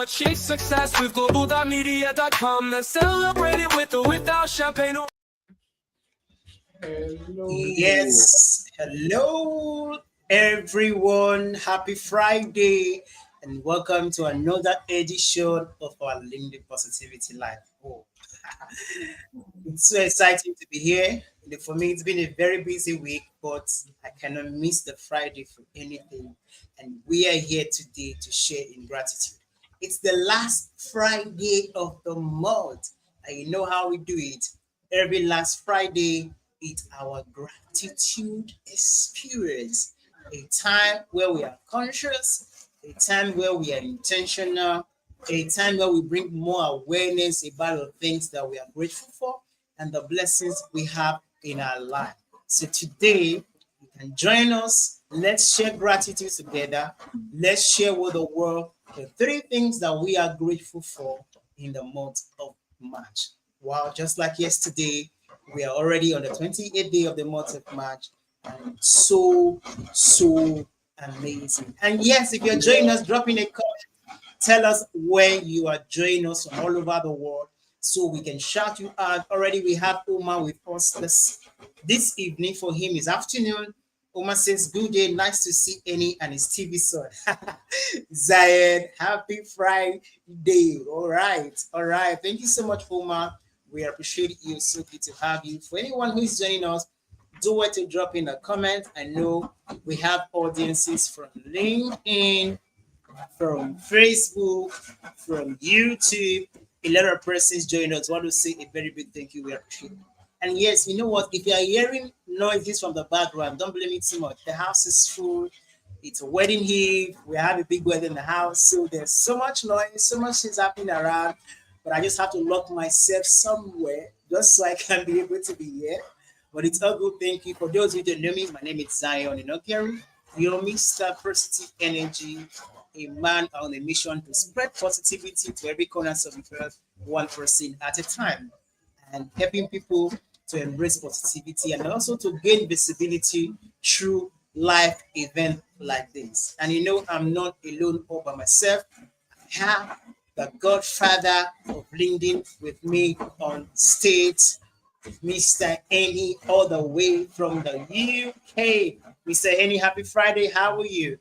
Chase success with global.media.com. Let's celebrate it with or without champagne. Hello. Yes, hello everyone. Happy Friday, and welcome to another edition of our LinkedIn Positivity Live. Oh, it's so exciting to be here. For me, it's been a very busy week, but I cannot miss the Friday for anything. And we are here today to share in gratitude. It's the last Friday of the month, and you know how we do it. Every last Friday, it's our gratitude experience. A time where we are conscious, a time where we are intentional, a time where we bring more awareness about the things that we are grateful for and the blessings we have in our life. So today, you can join us. Let's share gratitude together. Let's share with the world the three things that we are grateful for in the month of March. Wow, just like yesterday, we are already on the 28th day of the month of March. And so amazing. And yes, if you're joining us, drop in a comment. Tell us where you are joining us from all over the world so we can shout you out. Already we have Omar with us this evening. For him is afternoon. Omar says, good day, nice to see Annie and his TV son. Zion, happy Friday. All right. Thank you so much, Omar. We appreciate you. So good to have you. For anyone who is joining us, do it to drop in a comment. I know we have audiences from LinkedIn, from Facebook, from YouTube. A lot of persons join us. I want to say a very big thank you. We appreciate it. And yes, you know what? If you are hearing noises from the background, don't blame it too much. The house is full. It's a wedding eve. We have a big wedding in the house. So there's so much noise, so much things happening around. But I just have to lock myself somewhere just so I can be able to be here. But it's all good. Thank you. For those who don't know me, my name is Zion Inokeri. You're Mr. Positive Energy, a man on a mission to spread positivity to every corner of the earth, one person at a time, and helping people to embrace positivity and also to gain visibility through life events like this. And you know, I'm not alone all by myself. I have the godfather of LinkedIn with me on stage, Mr. Annie, all the way from the UK. Mr. Annie, happy Friday. How are you?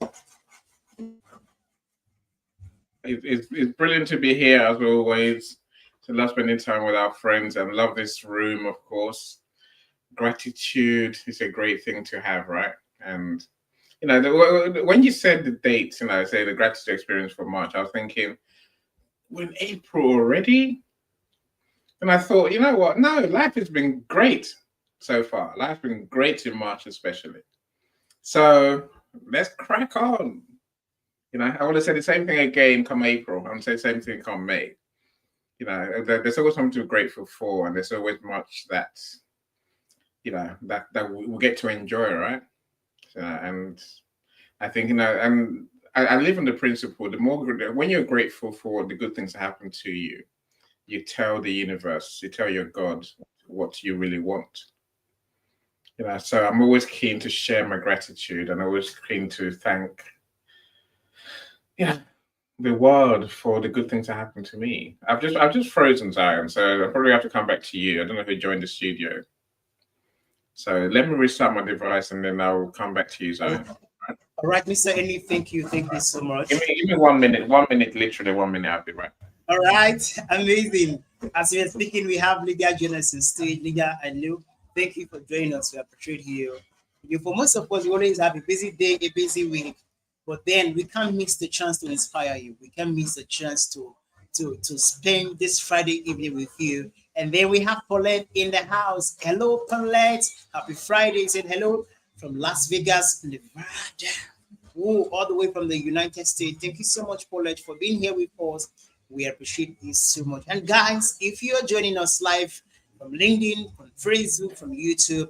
It's brilliant to be here as always. To love spending time with our friends and love this room, of course. Gratitude is a great thing to have, right? And you know, when you said the dates, say the gratitude experience for March, I was thinking, we're in April already. And I thought, you know what? No, life has been great so far. Life's been great in March, especially. So let's crack on. You know, I want to say the same thing again come April. I'm going to say the same thing come May. You know, there's always something to be grateful for, and there's always much that, you know, that we'll get to enjoy, right? And I think, you know, and I live on the principle, when you're grateful for the good things that happen to you, you tell the universe, you tell your God what you really want. You know, so I'm always keen to share my gratitude and always keen to thank, the world for the good things that happen to me. I've just frozen, Zion, so I'll probably have to come back to you. I don't know who joined the studio. So let me restart my device and then I'll come back to you, Zion. All right, Mr. Annie, thank you so much. Give me 1 minute, literally 1 minute, I'll be right. All right, amazing. As we are speaking, we have Lydia joining us stage. Lydia, I know. Thank you for joining us. We appreciate you. For most of us, we always have a busy day, a busy week, but then we can't miss the chance to inspire you. We can't miss the chance to spend this Friday evening with you. And then we have Paulette in the house. Hello, Paulette. Happy Friday. Said hello from Las Vegas, Nevada. Oh, all the way from the United States. Thank you so much, Paulette, for being here with us. We appreciate this so much. And guys, if you're joining us live from LinkedIn, from Facebook, from YouTube,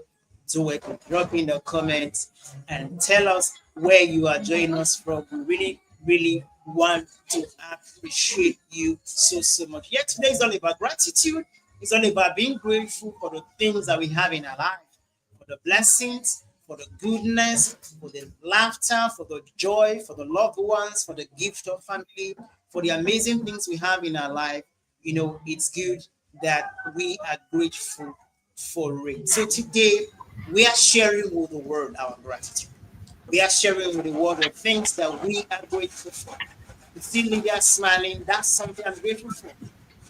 do it. Drop in the comments and tell us where you are joining us from. We really, really want to appreciate you so much. Yeah, today is all about gratitude. It's all about being grateful for the things that we have in our life, for the blessings, for the goodness, for the laughter, for the joy, for the loved ones, for the gift of family, for the amazing things we have in our life, it's good that we are grateful for it. So today, we are sharing with the world our gratitude. We are sharing with the world the things that we are grateful for. To see Lydia smiling, that's something I'm grateful for.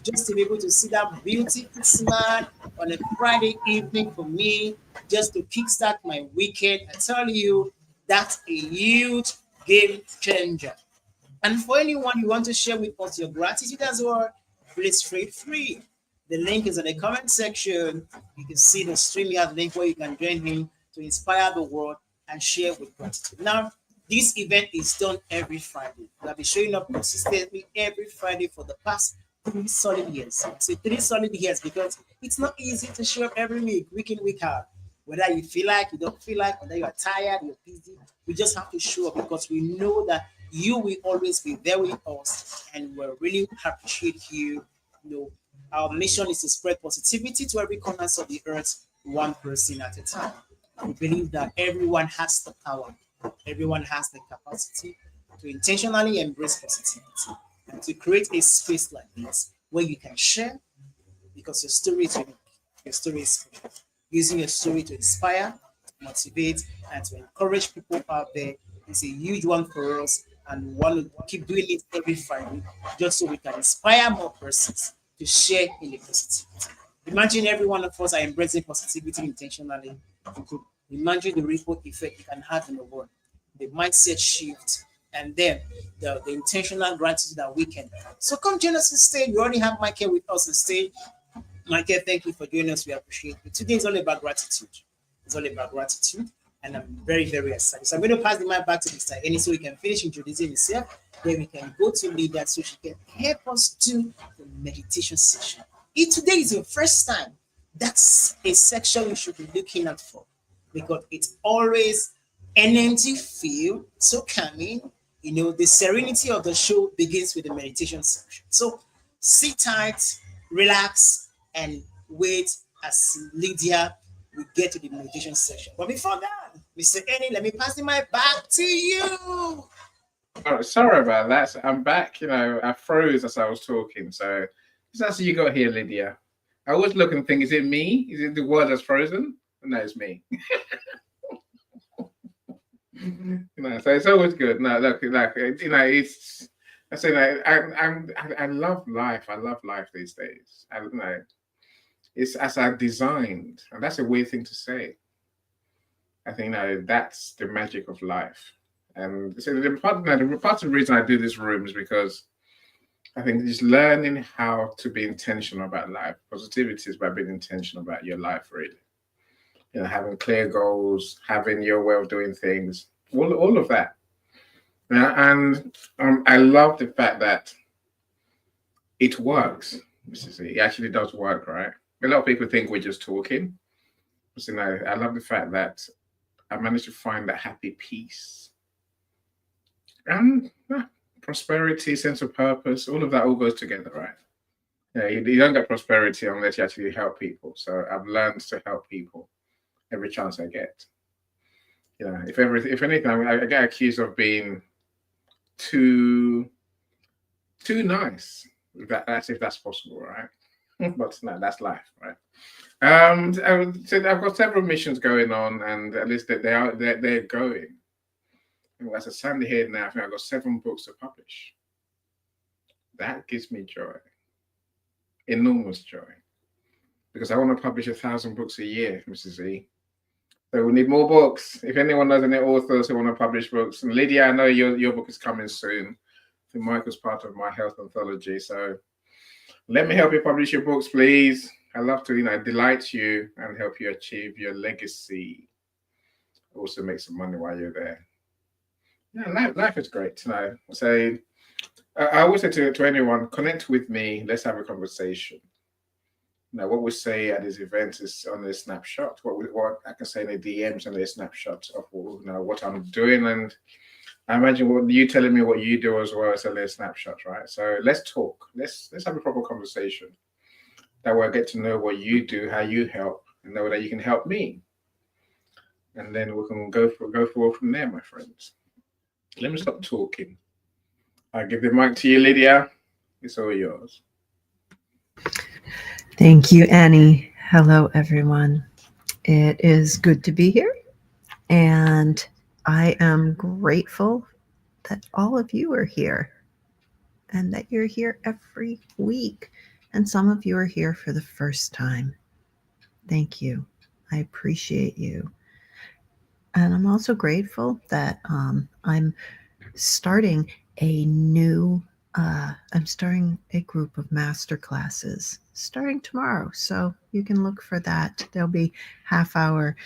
Just to be able to see that beautiful smile on a Friday evening for me, just to kickstart my weekend, I tell you, that's a huge game changer. And for anyone you want to share with us your gratitude as well, please feel free. The link is in the comment section. You can see the stream here, link where you can join me to inspire the world and share with gratitude. Now, this event is done every Friday. I'll be showing up consistently every Friday for the past 3 solid years. I say 3 solid years because it's not easy to show up every week in, week out. Whether you feel like, you don't feel like, whether you are tired, you're busy, we just have to show up because we know that you will always be there with us and we really appreciate you. Our mission is to spread positivity to every corner of the earth, one person at a time. We believe that everyone has the power, everyone has the capacity to intentionally embrace positivity and to create a space like this where you can share because your story is unique, your story is special. Using your story to inspire, to motivate, and to encourage people out there is a huge one for us, and we want to keep doing it every Friday just so we can inspire more persons to share in the positivity. Imagine every one of us are embracing positivity intentionally. You could imagine the ripple effect you can have in the world, the mindset shift, and then the intentional gratitude that we can. So come join us on stage. We already have Michael with us on stage. Michael, thank you for joining us. We appreciate it. Today is all about gratitude. It's all about gratitude, and I'm very, very excited. So I'm going to pass the mic back to Mr. Annie so we can finish introducing himself. Then we can go to Lydia so she can help us do the meditation session. If today is your first time, that's a section you should be looking out for because it's always an empty feel, so calming. The serenity of the show begins with the meditation section. So sit tight, relax, and wait as Lydia will get to the meditation section. But before that, Mr. Annie, let me pass the mic back to you. Oh, sorry about that. So I'm back. I froze as I was talking. So that's what you got here, Lydia. I always look and think, is it me? Is it the word that's frozen? No, it's me. So it's always good. No, look, it's. I say, I love life. I love life these days. It's as I designed, and that's a weird thing to say. I think that's the magic of life. And so part of the reason I do this room is because I think just learning how to be intentional about life. Positivity is about being intentional about your life, really. Having clear goals, having your way of doing things, all of that. And I love the fact that it works. It actually does work, right? A lot of people think we're just talking. I love the fact that I managed to find that happy peace and prosperity, sense of purpose. All of that all goes together, right? You don't get prosperity unless you actually help people. So I've learned to help people every chance I get. If anything, I get accused of being too nice. If that's possible, right? But no, that's life, right? So I've got several missions going on, and at least they're going. And as I stand here now, I think I've got 7 books to publish. That gives me joy, enormous joy, because I want to publish 1,000 books a year, Mrs. E. So we need more books. If anyone knows any authors who want to publish books, and Lydia, I know your book is coming soon. I think Michael's part of my health anthology, so let me help you publish your books, please. I love to, delight you and help you achieve your legacy. Also make some money while you're there. Yeah, life is great. So I always say to anyone, connect with me. Let's have a conversation. What we say at these events is only a snapshot. What I can say in the DMs and a snapshot of what I'm doing, and I imagine what you telling me what you do as well is only a snapshot, right? So let's talk. Let's have a proper conversation. That way I get to know what you do, how you help, and know that you can help me. And then we can go forward from there, my friends. Let me stop talking. I give the mic to you, Lydia. It's all yours. Thank you, Annie. Hello, everyone. It is good to be here, and I am grateful that all of you are here and that you're here every week. And some of you are here for the first time. Thank you. I appreciate you. And I'm also grateful that I'm starting I'm starting a group of master classes starting tomorrow. So you can look for that. There'll be half-hour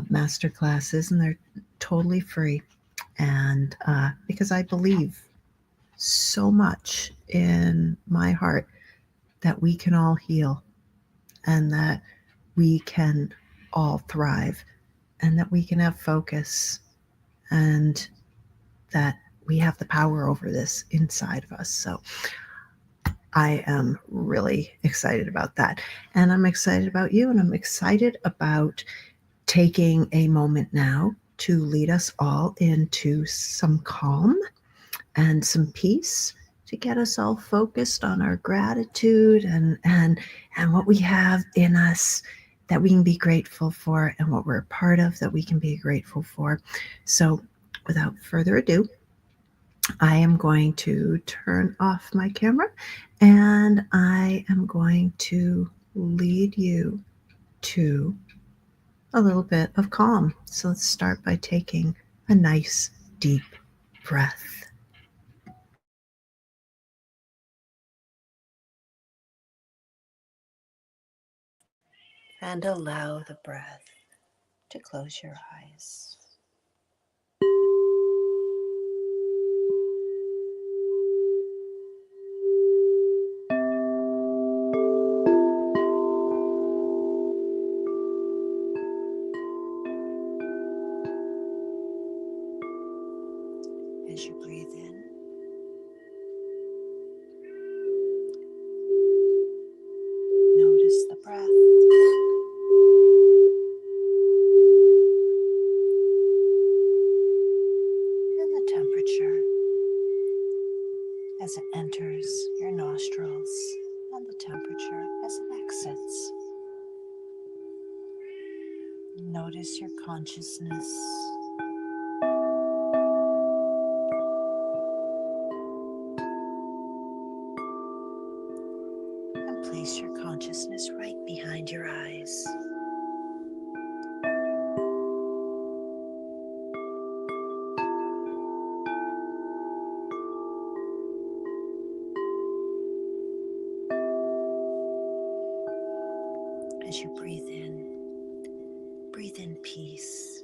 master classes, and they're totally free. And because I believe so much in my heart that we can all heal and that we can all thrive and that we can have focus and that we have the power over this inside of us. So I am really excited about that. And I'm excited about you, and I'm excited about taking a moment now to lead us all into some calm and some peace, to get us all focused on our gratitude and what we have in us that we can be grateful for, and what we're a part of that we can be grateful for. So without further ado, I am going to turn off my camera and I am going to lead you to a little bit of calm. So let's start by taking a nice deep breath. And allow the breath to close your eyes. As you breathe in, notice the breath. And the temperature as it enters your nostrils, and the temperature as it exits. Notice your consciousness. And place your consciousness right behind your eyes. As you breathe in peace.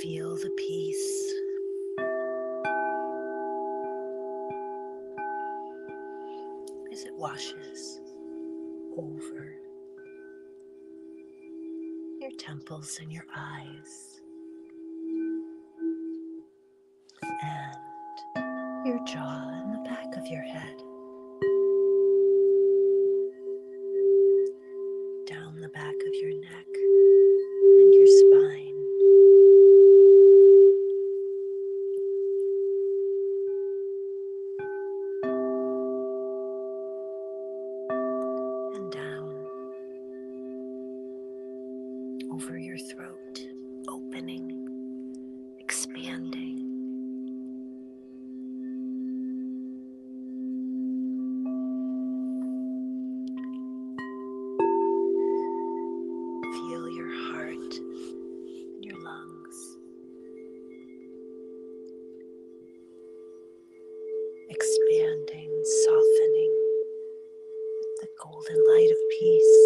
Feel the peace. As it washes over your temples and your eyes and your jaw and the back of your head, down the back of your neck and your spine, and down over your throat, opening, expanding. Feel your heart and your lungs expanding, softening with the golden light of peace.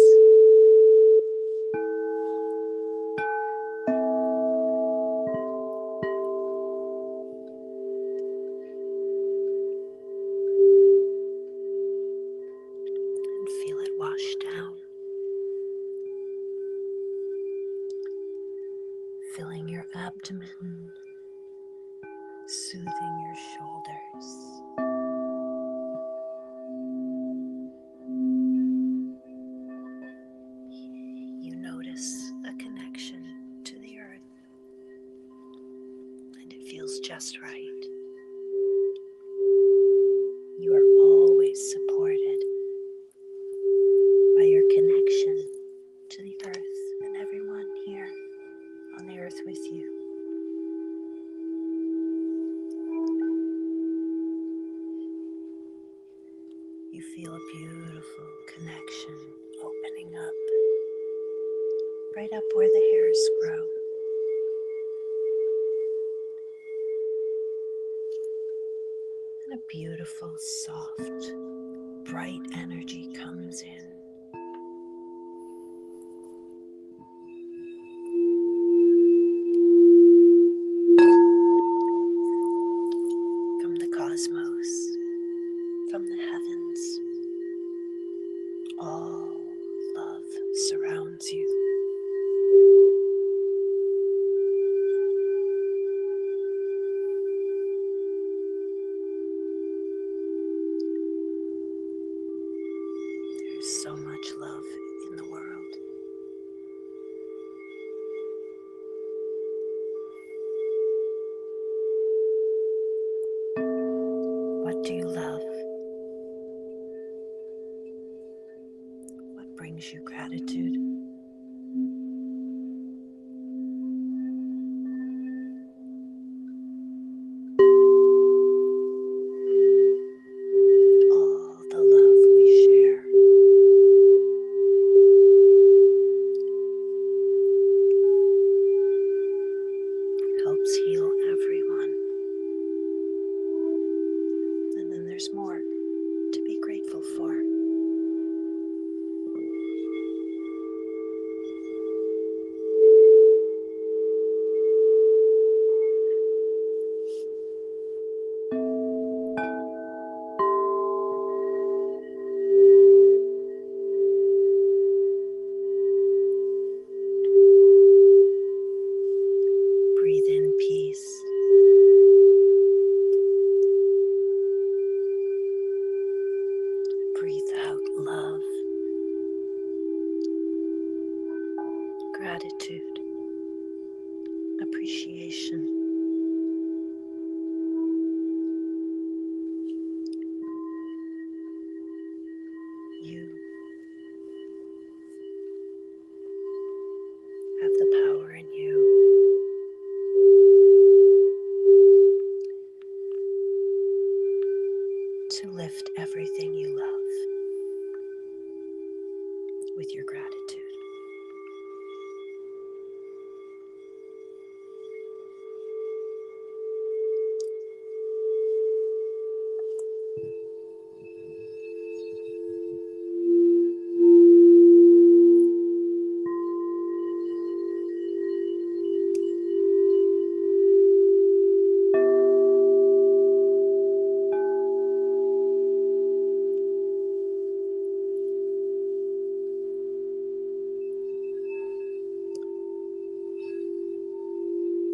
And feel it wash down, filling your abdomen, soothing your shoulders. You notice a connection to the feels just right. You are always supported by your connection to the earth and everyone here on the earth with you. You feel a beautiful connection opening up right up where the hairs grow. And a beautiful, soft, bright energy comes in. From the cosmos, from the heavens, all love surrounds you. There's so much love in the world. What do you love? What brings you gratitude? All the love we share. Helps heal everyone. And then there's more to be grateful for. Breathe in peace. Breathe out love, gratitude, appreciation. You have the power in you to lift everything you love with your gratitude.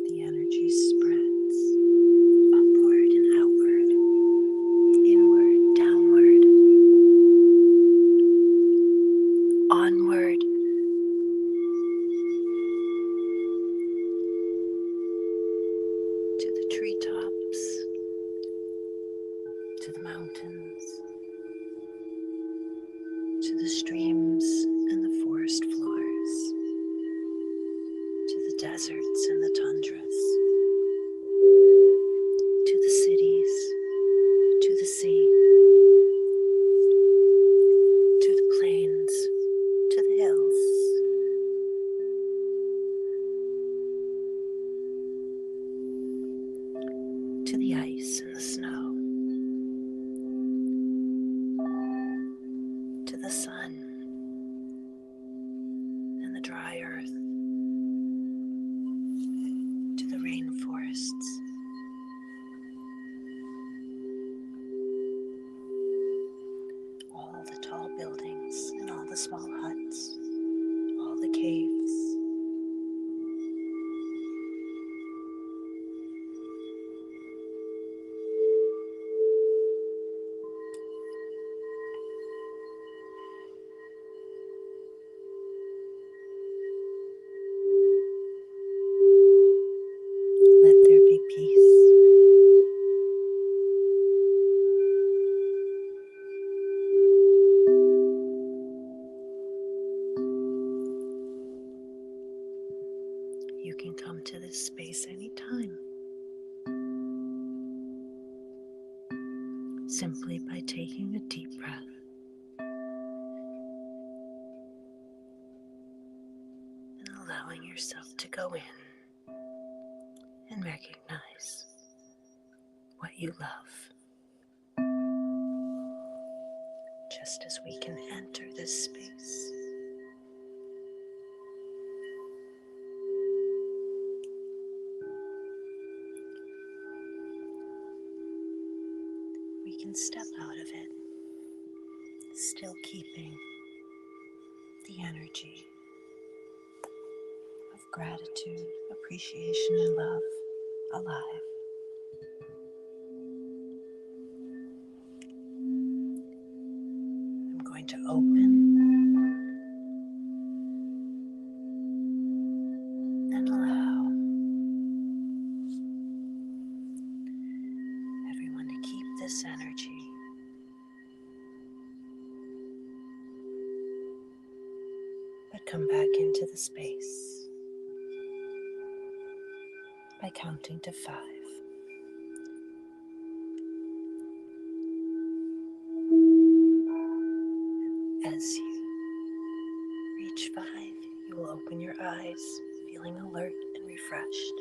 The energy spreads upward and outward, inward, downward, onward, to the treetops, to the mountains, to the streams and the forest floors, to the deserts and the tundras, to the cities, to the sea, to the plains, to the hills, to the ice and the snow, to the sun and the dry earth, to the rainforests, all the tall buildings and all the small huts, all the caves. Let there be peace. simply by taking a deep breath. And allowing yourself to go in and recognize what you love. Just as we can enter this space, we can step out of it, still keeping the energy of gratitude, appreciation, and love alive. I'm going to open and allow everyone to keep this energy, but come back into the space by counting to 5. As you reach 5, you will open your eyes, feeling alert and refreshed,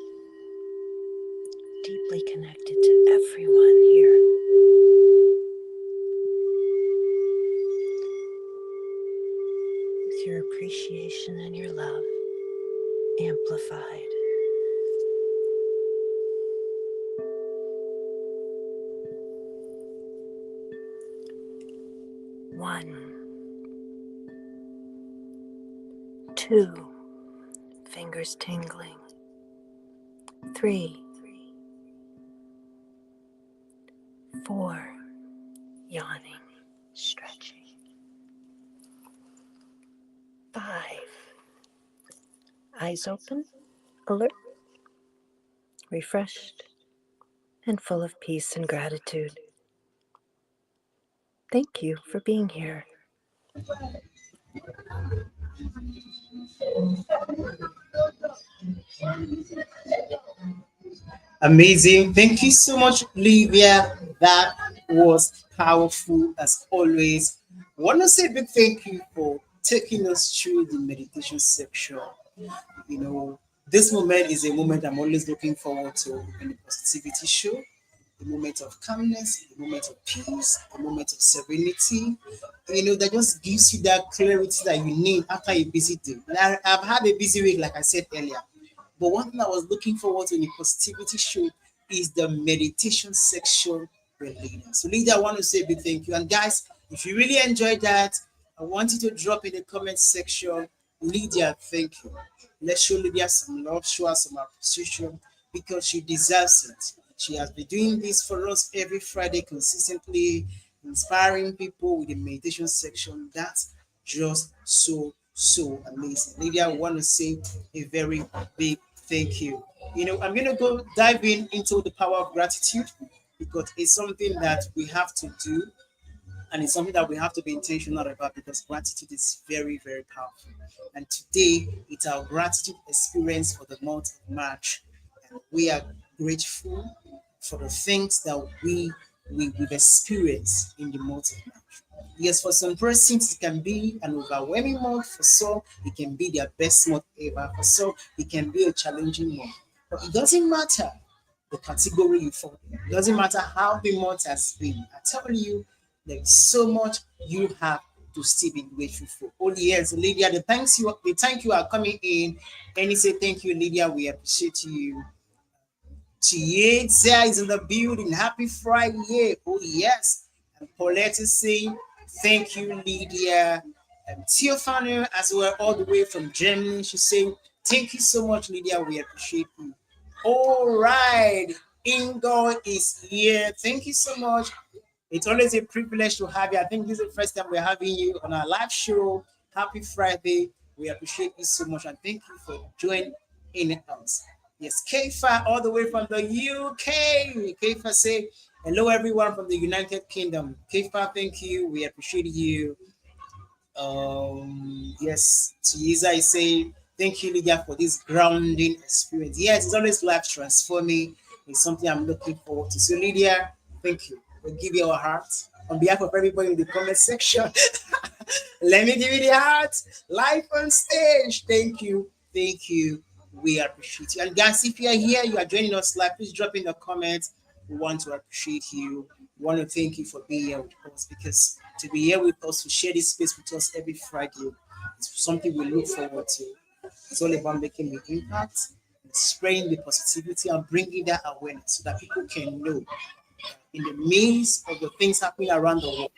deeply connected to everyone here. With your appreciation and your love amplified. One, 2, fingers tingling. 3, 4, yawning, stretching. 5, eyes open, alert, refreshed, and full of peace and gratitude. Thank you for being here. Amazing. Thank you so much, Olivia. That was powerful as always. I want to say a big thank you for taking us through the meditation section. You know, this moment is a moment I'm always looking forward to in the positivity show. A moment of calmness, a moment of peace, a moment of serenity. That just gives you that clarity that you need after a busy day. And I've had a busy week, like I said earlier. But one thing I was looking forward to in the positivity show is the meditation section with Lydia. So, Lydia, I want to say a big thank you. And guys, if you really enjoyed that, I want you to drop in the comment section. Lydia, thank you. Let's show Lydia some love, show her some appreciation because she deserves it. She has been doing this for us every Friday consistently, inspiring people with the meditation section. That's just so amazing. Lydia, I want to say a very big thank you. I'm going to go dive into the power of gratitude because it's something that we have to do and it's something that we have to be intentional about because gratitude is very, very powerful. And today, it's our gratitude experience for the month of March. And we are grateful for the things that we've experienced in the month of March. Yes, for some persons, it can be an overwhelming month. For some, it can be their best month ever. For some, it can be a challenging month. But it doesn't matter the category you fall in. It doesn't matter how the month has been. I tell you, there is so much you have to still be grateful for. Oh yes, Lydia, the thank you are coming in. And he say thank you, Lydia. We appreciate you. Chiesa is in the building. Happy Friday. Oh yes. And Paulette is saying thank you, Lydia. And Theophania as well, all the way from Germany. She's saying thank you so much, Lydia. We appreciate you. All right. Ingo is here. Thank you so much. It's always a privilege to have you. I think this is the first time we're having you on our live show. Happy Friday. We appreciate you so much and thank you for joining in us. Yes, Keifa all the way from the UK. Keifa say, hello everyone from the United Kingdom. Keifa, thank you. We appreciate you. Yes, Chiesa is saying, thank you, Lydia, for this grounding experience. Yes, it's always life transforming. It's something I'm looking forward to. So, Lydia, thank you. we'll give you our heart on behalf of everybody in the comment section. Let me give you the heart. Live on stage. Thank you. Thank you. We appreciate you. And guys, if you are here, you are joining us live, please drop in the comments. We want to appreciate you. We want to thank you for being here with us, because to be here with us, to share this space with us every Friday, it's something we look forward to. It's all about making the impact, spreading the positivity, and bringing that awareness so that people can know in the midst of the things happening around the world,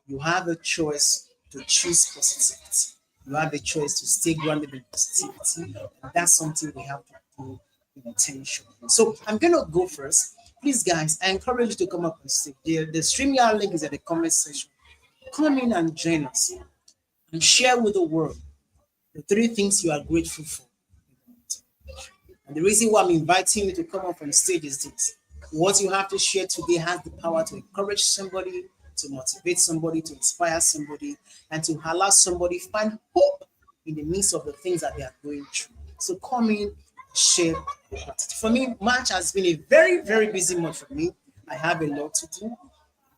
you have a choice to choose positivity. You have a choice to stay grounded in positivity. And that's something we have to do intentionally. So I'm going to go first. Please, guys, I encourage you to come up and stage. The StreamYard link is at the comment section. Come in and join us and share with the world the three things you are grateful for. And the reason why I'm inviting you to come up on stage is this. What you have to share today has the power to encourage somebody, to motivate somebody, to inspire somebody, and to allow somebody find hope in the midst of the things that they are going through. So come in, share. For me, March has been a very, very busy month for me. I have a lot to do,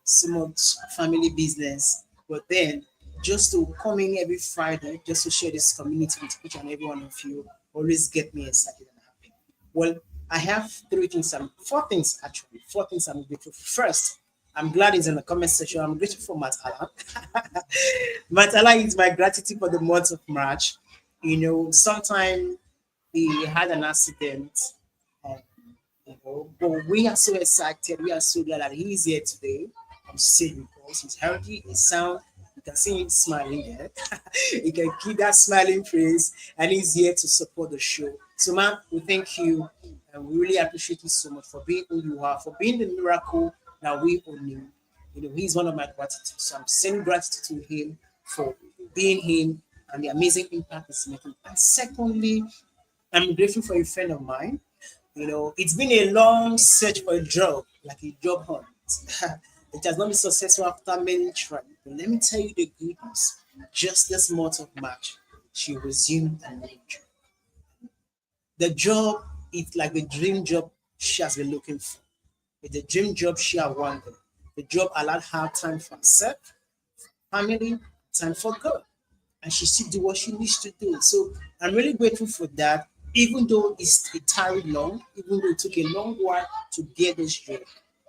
so much family business, but then just to come in every Friday, just to share this community with each and every one of you, always get me excited and happy. Well, I have four things actually, four things I'm grateful for. First, I'm glad it's in the comment section. I'm grateful for Matt Allen. Matt Allen is my gratitude for the month of March. You know, sometime he had an accident, and but we are so excited. We are so glad that he is here today. I'm still because he's healthy, he's sound. You can see him smiling there. He can keep that smiling face, and he's here to support the show. So, man, we thank you, and we really appreciate you so much for being who you are, for being the miracle that we all knew. You know, he's one of my gratitude. So I'm sending gratitude to him for being him and the amazing impact he's making. And secondly, I'm grateful for a friend of mine. You know, it's been a long search for a job, like a job hunt. It has not been successful after many tries. But let me tell you the good news. Just this month of March, she resumed a new job. The job is like the dream job she has been looking for. It's the dream job she has wanted. The job allowed her time for herself, family, time for God, and she still do what she needs to do. So I'm really grateful for that. Even though it tarried long, even though it took a long while to get this job,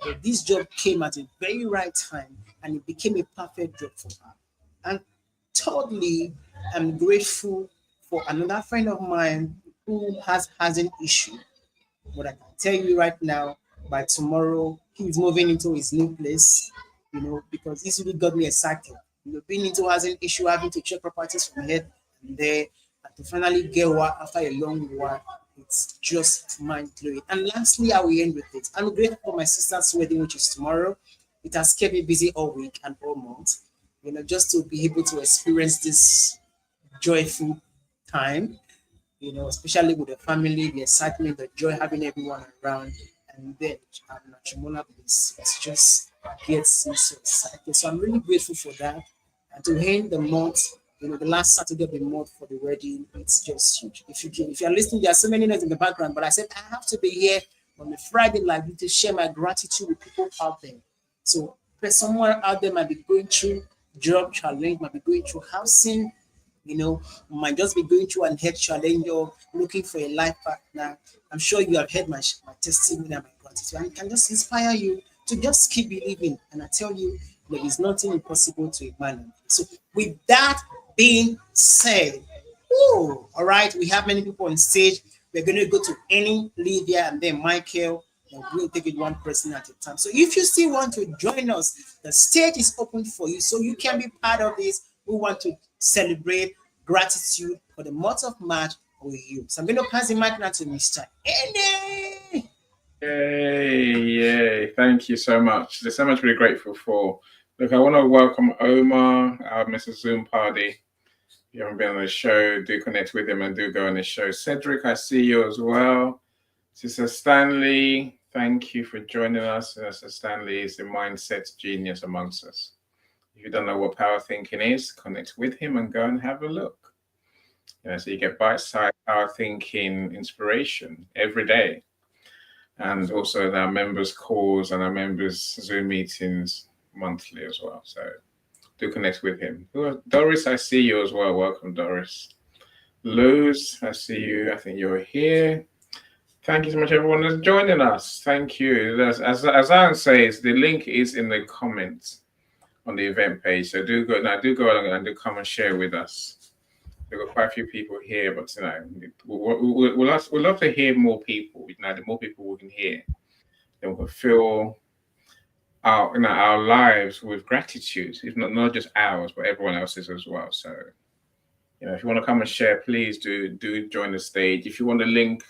but this job came at a very right time, and it became a perfect job for her. And thirdly, I'm grateful for another friend of mine who has an issue. But I can tell you right now, by tomorrow, he's moving into his new place, because this really got me excited. Being into housing issue, having to check properties from here and there, and to finally get one after a long while, it's just mind blowing. And lastly, I will end with it. I'm grateful for my sister's wedding, which is tomorrow. It has kept me busy all week and all month, just to be able to experience this joyful time, especially with the family, the excitement, the joy, having everyone around. And then matrimonial bliss, it's just gets me so excited. So I'm really grateful for that. And to end the month, the last Saturday of the month for the wedding, it's just huge. If you're listening, there are so many notes in the background, but I said I have to be here on the Friday live to share my gratitude with people out there. So someone out there might be going through job challenge, might be going through housing, might just be going through an health challenge or looking for a life partner. I'm sure you have heard my testimony and my gratitude, and it can just inspire you to just keep believing. And I tell you, there is nothing impossible to a man. So, with that being said, all right, we have many people on stage. We're going to go to Annie, Lydia, and then Michael. And we'll take it one person at a time. So, if you still want to join us, the stage is open for you, so you can be part of this. We want to celebrate gratitude for the month of March with you. So I'm going to pass the mic now to Mr. Andy. Yay. Thank you so much. There's so much to be grateful for. Look, I want to welcome Omar, our Mr. Zoom party. If you haven't been on the show, do connect with him and do go on the show. Cedric, I see you as well. Sister Stanley, thank you for joining us. Sister Stanley is the mindset genius amongst us. If you don't know what power thinking is, connect with him and go and have a look. So you get bite-sized power thinking inspiration every day. and also our members calls and our members Zoom meetings monthly as well. So do connect with him. Doris, I see you as well. Welcome, Doris. Luz, I see you. I think you're here. Thank you so much, everyone, that's joining us. Thank you. As Aaron says, the link is in the comments on the event page. So do go along and do come and share with us. There got quite a few people here, but tonight we'll love to hear more people. The more people we can hear, then we can fill our lives with gratitude. If not just ours, but everyone else's as well. So, if you want to come and share, please do join the stage. If you want the link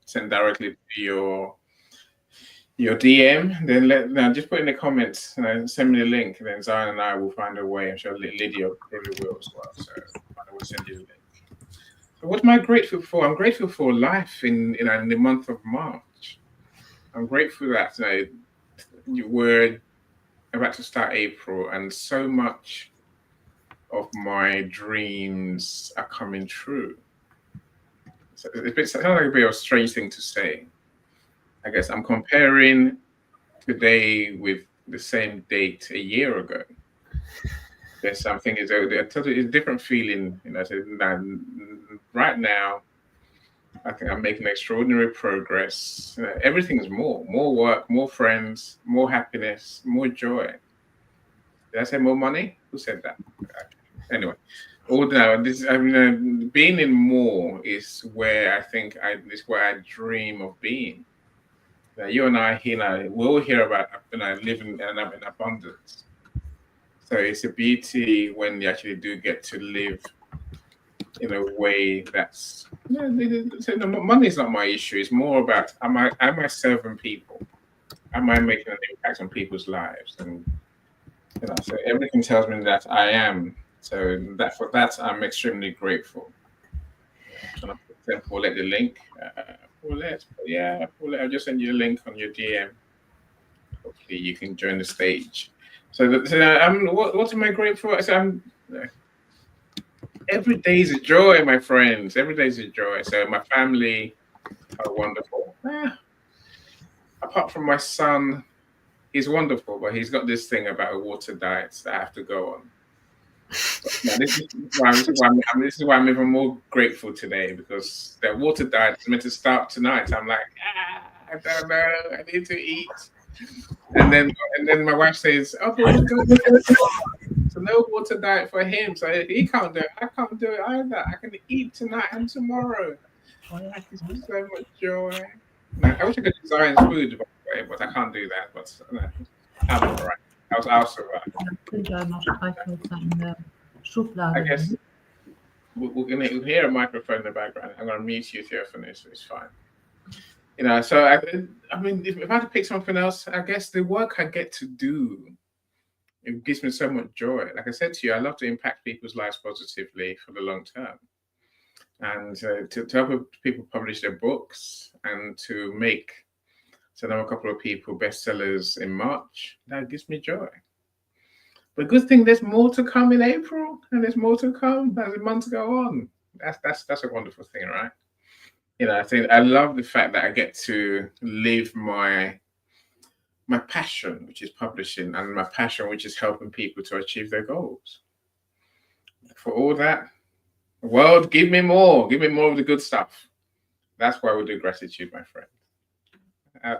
sent directly to your DM, then just put in the comments, send me the link, and then Zion and I will find a way. I'm sure Lydia probably will as well. So I will send you the link. So what am I grateful for? I'm grateful for life in the month of March. I'm grateful that we're about to start April, and so much of my dreams are coming true. So it sounds like a bit of a strange thing to say. I guess I'm comparing today with the same date a year ago. There's something it's a different feeling. Right now, I think I'm making extraordinary progress. Everything's more work, more friends, more happiness, more joy. Did I say more money? Who said that? Anyway, being in more is where I think where I dream of being. You and I, we'll hear about living in abundance. So it's a beauty when you actually do get to live in a way that's money is not my issue. It's more about am I serving people? Am I making an impact on people's lives? And so everything tells me that I am. So for that I'm extremely grateful. We'll let the link. I'll just send you a link on your DM. Hopefully you can join the stage. So what am I grateful for? So every day is a joy, my friends. Every day is a joy. So my family are wonderful. Apart from my son, he's wonderful, but he's got this thing about a water diet that I have to go on. This is why I'm even more grateful today, because the water diet is meant to start tonight. I'm like, I don't know, I need to eat. And then my wife says, okay, so no water diet for him. So he can't do it. I can't do it either. I can eat tonight and tomorrow. That gives me so much joy. I wish I could design food, but I can't do that. But I'm all right. I'll survive. I guess we're going to hear a microphone in the background. I'm going to mute you, Theophany, so it's fine. So if I had to pick something else, I guess the work I get to do, it gives me so much joy. Like I said to you, I love to impact people's lives positively for the long term. And to help people publish their books and to make a couple of people bestsellers in March, that gives me joy. But good thing, there's more to come in April, and there's more to come as the months go on. That's a wonderful thing, right? I think I love the fact that I get to live my passion, which is publishing, and my passion, which is helping people to achieve their goals. For all that, world, give me more of the good stuff. That's why we do gratitude, my friend.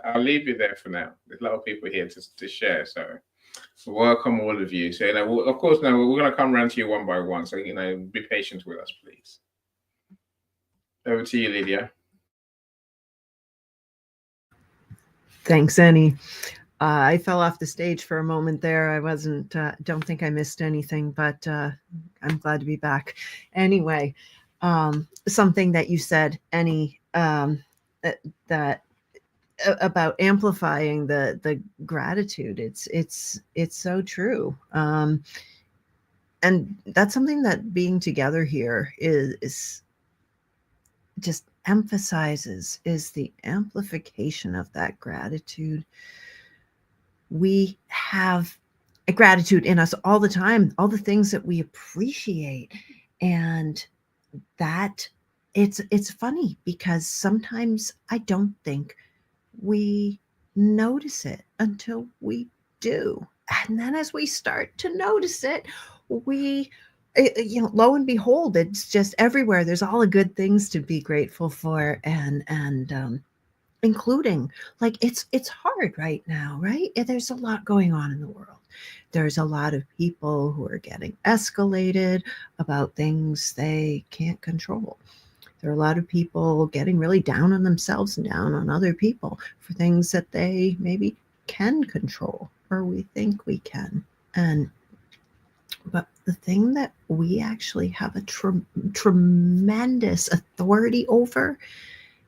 I'll leave you there for now. There's a lot of people here to share, so welcome all of you. So of course, now we're going to come around to you one by one. So be patient with us, please. Over to you, Lydia. Thanks, Annie. I fell off the stage for a moment there. I wasn't, don't think I missed anything, but I'm glad to be back. Anyway, something that you said, Annie, that about amplifying the gratitude. It's so true. And that's something that being together here is just emphasizes, is the amplification of that gratitude. We have a gratitude in us all the time, all the things that we appreciate. And that it's funny because sometimes I don't think we notice it until we do. And then as we start to notice it, lo and behold, it's just everywhere. There's all the good things to be grateful for, and including, like, it's hard right now, right? There's a lot going on in the world. There's a lot of people who are getting escalated about things they can't control. There are a lot of people getting really down on themselves and down on other people for things that they maybe can control, or we think we can. But the thing that we actually have a tremendous authority over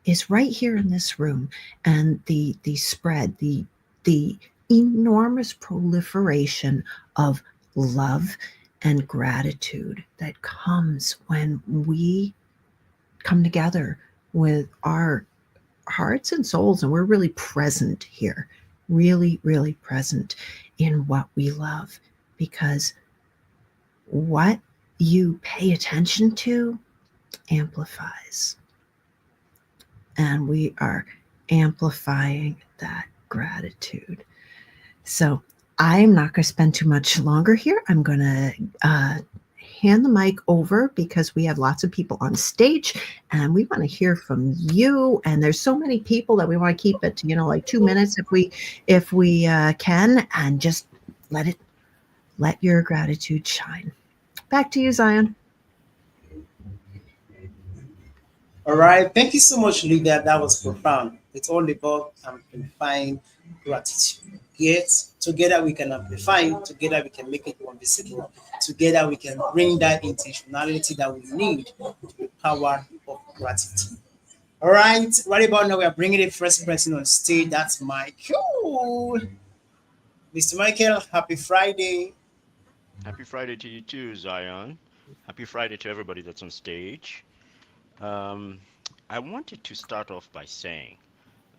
is right here in this room, and the spread, the enormous proliferation of love and gratitude that comes when we come together with our hearts and souls, and we're really present here, really, really present in what we love, because what you pay attention to amplifies. And we are amplifying that gratitude. So I'm not going to spend too much longer here. I'm going to hand the mic over because we have lots of people on stage and we want to hear from you. And there's so many people that we want to keep it to, like 2 minutes if we can, and just let your gratitude shine. Back to you, Zion. All right. Thank you so much, Lydia. That was profound. It's all about amplifying gratitude. Yes, together we can amplify, together we can make it more visible, together we can bring that intentionality that we need to the power of gratitude. All right. Right about now, we are bringing the first person on stage. That's Michael. Mr. Michael, happy Friday. Happy Friday to you too, Zion. Happy Friday to everybody that's on stage. I wanted to start off by saying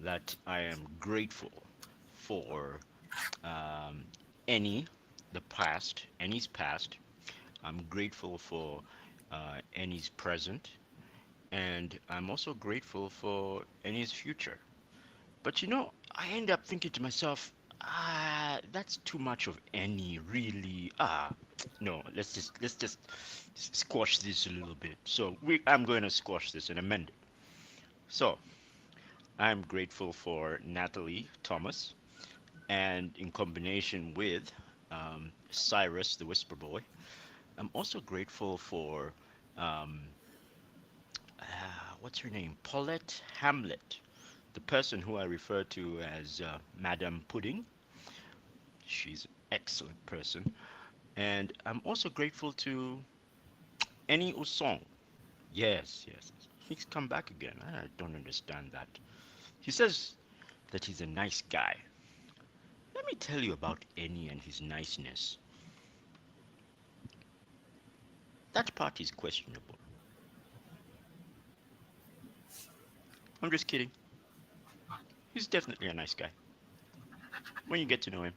that I am grateful for Annie's past. I'm grateful for Annie's present, and I'm also grateful for Annie's future. But I end up thinking to myself, that's too much of Annie, really. No, let's just squash this a little bit. So I'm going to squash this and amend it. So I'm grateful for Natalie Thomas, and in combination with Cyrus, the Whisper Boy, I'm also grateful for what's her name? Paulette Hamlet, the person who I refer to as Madame Pudding. She's an excellent person. And I'm also grateful to Annie Usong. Yes, yes. He's come back again. I don't understand that. He says that he's a nice guy. Let me tell you about Annie and his niceness. That part is questionable. I'm just kidding. He's definitely a nice guy. When you get to know him.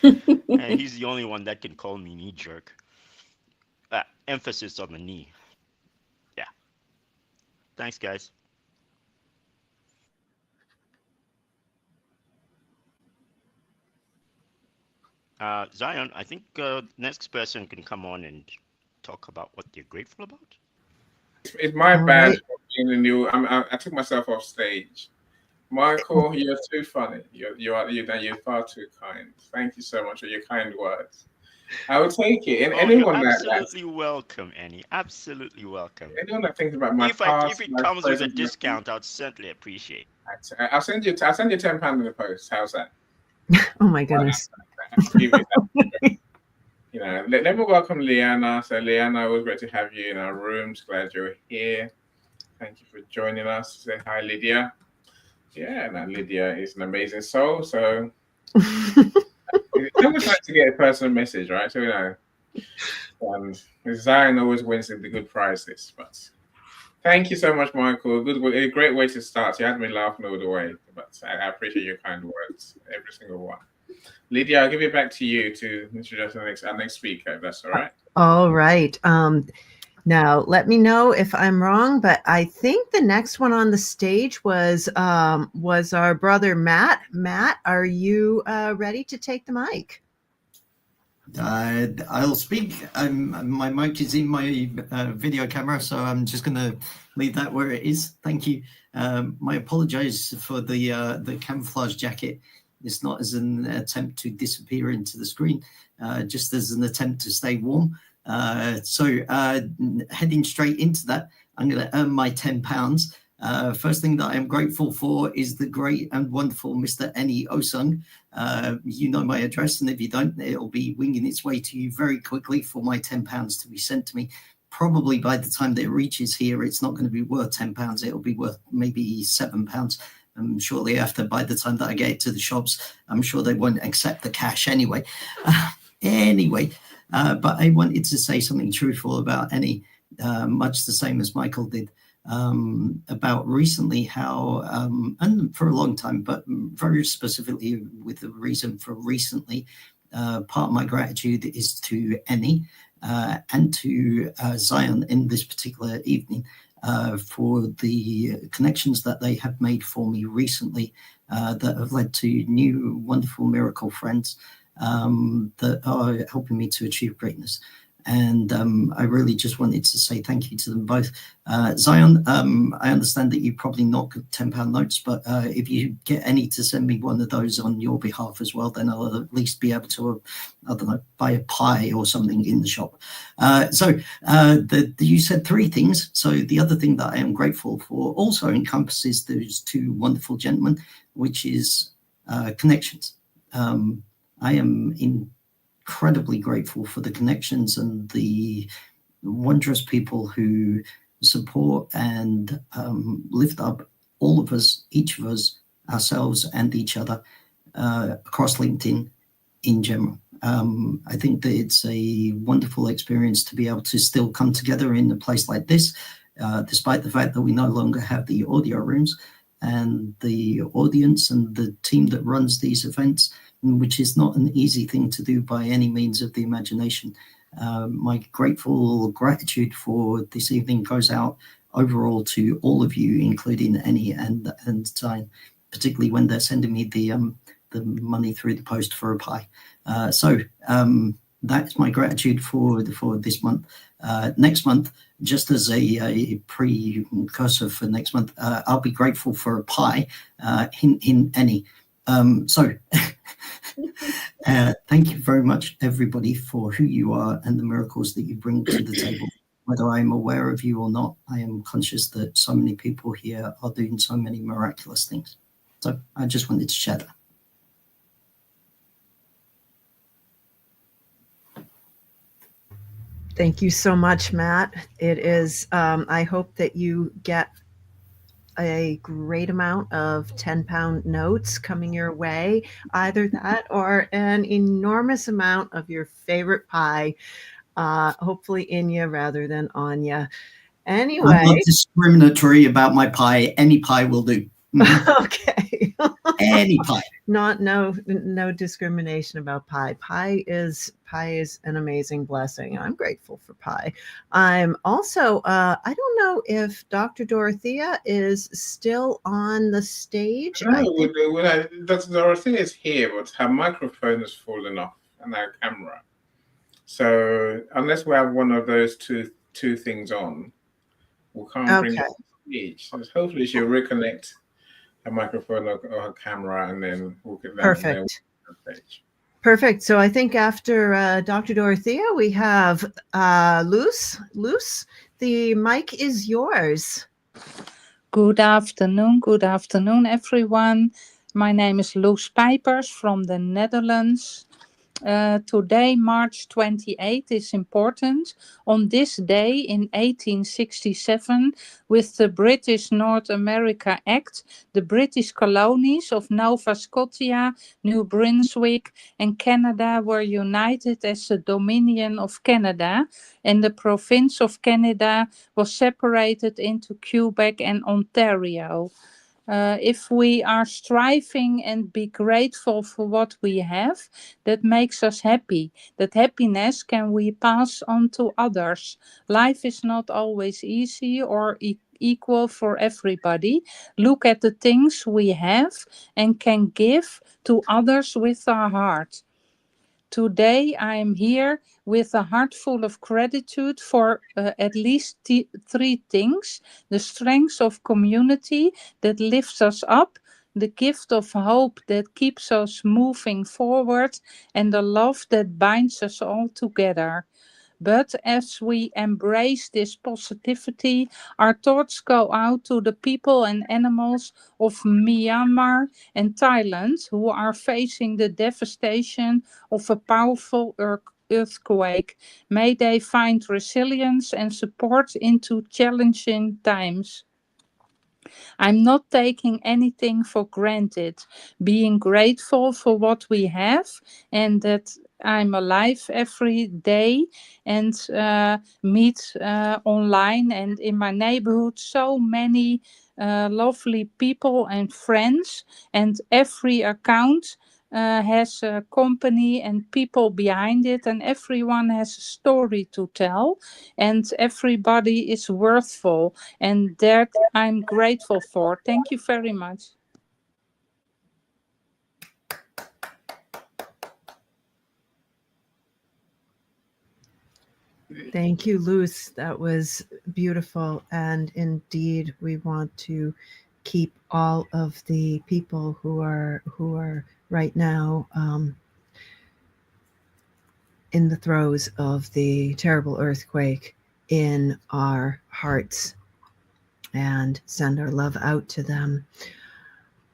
And he's the only one that can call me knee jerk. Emphasis on the knee. Yeah. Thanks, guys. Zion, I think next person can come on and talk about what they're grateful about. It's my All bad right. for being a new. I took myself off stage. Michael, you're too funny. You're far too kind. Thank you so much for your kind words. I will take it. And Oh, you're anyone absolutely welcome, Annie. Absolutely welcome. anyone that thinks about my If past, it my comes with a present, my discount, I'd certainly appreciate. I'll send you £10 in the post. How's that? Oh my goodness. I'll give you that. Let me welcome Liana. So Liana, it was great to have you in our rooms. Glad you're here. Thank you for joining us. Say hi, Lydia. Yeah, now Lydia is an amazing soul. So it's almost like to get a personal message, right? So Zion always wins the good prizes. But thank you so much, Michael. A great way to start. You had me laughing all the way. But I appreciate your kind words, every single one. Lydia, I'll give it back to you to introduce our next speaker. If that's all right. All right. Now, let me know if I'm wrong, but I think the next one on the stage was our brother Matt. Matt, are you ready to take the mic? I'll speak. My mic is in my video camera, so I'm just going to leave that where it is. Thank you. I apologize for the camouflage jacket. It's not as an attempt to disappear into the screen, just as an attempt to stay warm. So heading straight into that, I'm going to earn my £10. First thing that I am grateful for is the great and wonderful Mr. Eni Osung. You know my address, and if you don't, it'll be winging its way to you very quickly for my £10 to be sent to me. Probably by the time that it reaches here, it's not going to be worth £10. It'll be worth maybe £7. Shortly after, by the time that I get it to the shops, I'm sure they won't accept the cash anyway. But I wanted to say something truthful about Eni, much the same as Michael did. About recently how, and for a long time, but very specifically with the reason for recently, part of my gratitude is to Eni and to Zion in this particular evening for the connections that they have made for me recently that have led to new wonderful miracle friends that are helping me to achieve greatness. And I really just wanted to say thank you to them both. Zion, I understand that you probably not got £10 notes, but if you get any to send me one of those on your behalf as well, then I'll at least be able to, I don't know, buy a pie or something in the shop. So you said three things. So the other thing that I am grateful for also encompasses those two wonderful gentlemen, which is connections. I am incredibly grateful for the connections and the wondrous people who support and lift up all of us, each of us, ourselves and each other across LinkedIn in general. I think that it's a wonderful experience to be able to still come together in a place like this, despite the fact that we no longer have the audio rooms and the audience and the team that runs these events, which is not an easy thing to do by any means of the imagination. My gratitude for this evening goes out overall to all of you, including Eni and Zion, particularly when they're sending me the money through the post for a pie. So that's my gratitude for this month. Next month, just as a precursor for next month, I'll be grateful for a pie. Hint, Eni. So thank you very much, everybody, for who you are and the miracles that you bring to the table. Whether I'm aware of you or not, I am conscious that so many people here are doing so many miraculous things. So I just wanted to share that. Thank you so much, Matt. It is, I hope that you get a great amount of £10 notes coming your way, either that or an enormous amount of your favorite pie, hopefully in you rather than on you. Anyway, I'm not discriminatory about my pie. Any pie will do. Okay. Any pie. No discrimination about pie. Pie is an amazing blessing. I'm grateful for pie. I'm also I don't know if Dr. Dorothea is still on the stage. Dr. Dorothea is here, but her microphone has fallen off and her camera. So unless we have one of those two things on, we can't bring her to speech. So hopefully she'll reconnect her microphone or her camera, and then we'll get that. Perfect. Perfect. So I think after Dr. Dorothea, we have Luce. Luce, the mic is yours. Good afternoon, everyone. My name is Loes Pijpers from the Netherlands. Today, March 28th, is important. On this day in 1867, with the British North America Act, the British colonies of Nova Scotia, New Brunswick and Canada were united as the Dominion of Canada, and the province of Canada was separated into Quebec and Ontario. If we are striving and be grateful for what we have, that makes us happy. That happiness can we pass on to others. Life is not always easy or equal for everybody. Look at the things we have and can give to others with our heart. Today I am here with a heart full of gratitude for at least three things: the strength of community that lifts us up, the gift of hope that keeps us moving forward, and the love that binds us all together. But as we embrace this positivity, our thoughts go out to the people and animals of Myanmar and Thailand who are facing the devastation of a powerful earthquake. May they find resilience and support into challenging times. I'm not taking anything for granted, being grateful for what we have and that I'm alive every day and meet online and in my neighborhood so many lovely people and friends, and every account has a company and people behind it, and everyone has a story to tell, and everybody is worthful, and that I'm grateful for. Thank you very much. Thank you, Luce. That was beautiful. And indeed, we want to keep all of the people who are right now in the throes of the terrible earthquake in our hearts and send our love out to them.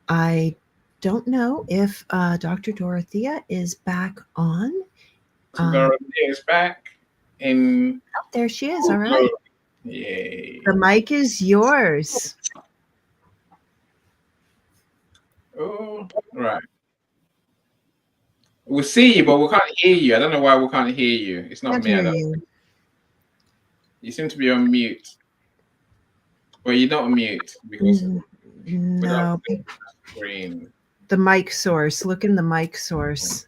I don't know if Dr. Dorothea is back on. Dorothea is back in. Oh, there she is. All right. Yay. The mic is yours. Oh, right. We see you, but we can't hear you. I don't know why we can't hear you. It's not Can't me. I hear don't. you. You seem to be on mute. Well, you're not on mute because without No, the screen. the mic source. Look in the mic source.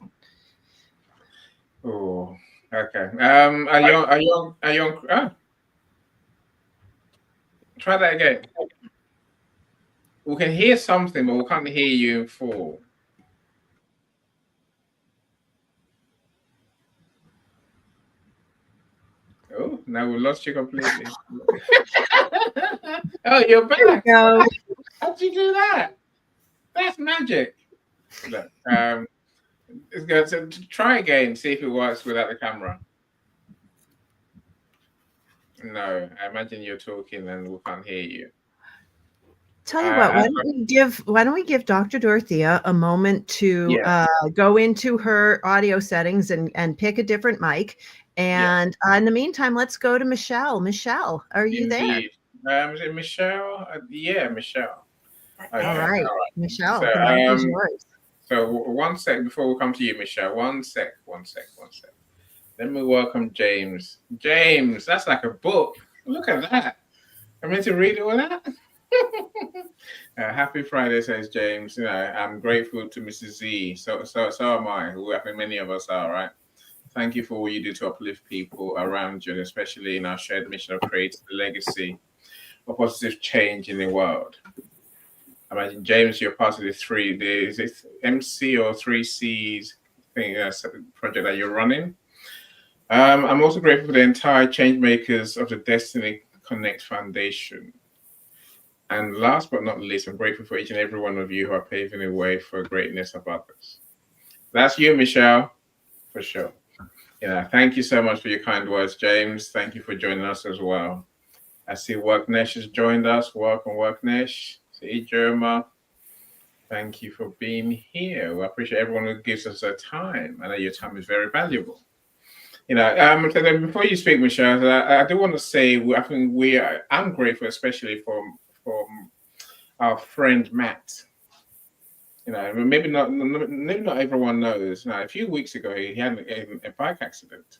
Oh, okay. Are you on? Ah, try that again. We can hear something, but we can't hear you in full. Oh, now we lost you completely. Oh, you're back. Go. How'd you do that? That's magic. Look, it's going to try again, see if it works without the camera. No, I imagine you're talking and we can't hear you. Tell you what, why don't we give Dr. Dorothea a moment to go into her audio settings and pick a different mic. And in the meantime, let's go to Michelle. Michelle, are you there? Is it Michelle? Yeah, Michelle. Okay. All right. Michelle, So, the mic is yours. So 1 sec before we come to you, Michelle. 1 sec. Let me welcome James. James, that's like a book. Look at that. I'm meant to read all that. Happy Friday, says James. You know, I'm grateful to Mrs. Z. So am I. Who I think many of us are, right? Thank you for what you do to uplift people around you, and especially in our shared mission of creating a legacy of positive change in the world. I imagine, James, you're part of the is it MC or 3Cs thing, project that you're running. I'm also grateful for the entire change makers of the Destiny Connect Foundation. And last but not least, I'm grateful for each and every one of you who are paving the way for greatness of others. That's you, Michelle, for sure. Thank you so much for your kind words, James. Thank you for joining us as well. I see Worknesh has joined us. Welcome, Worknesh. See Jerma. Thank you for being here. We appreciate everyone who gives us their time. I know your time is very valuable. Before you speak, Michelle, I do want to say I think I'm grateful, especially from our friend Matt. Maybe not everyone knows. Now, a few weeks ago, he had a bike accident.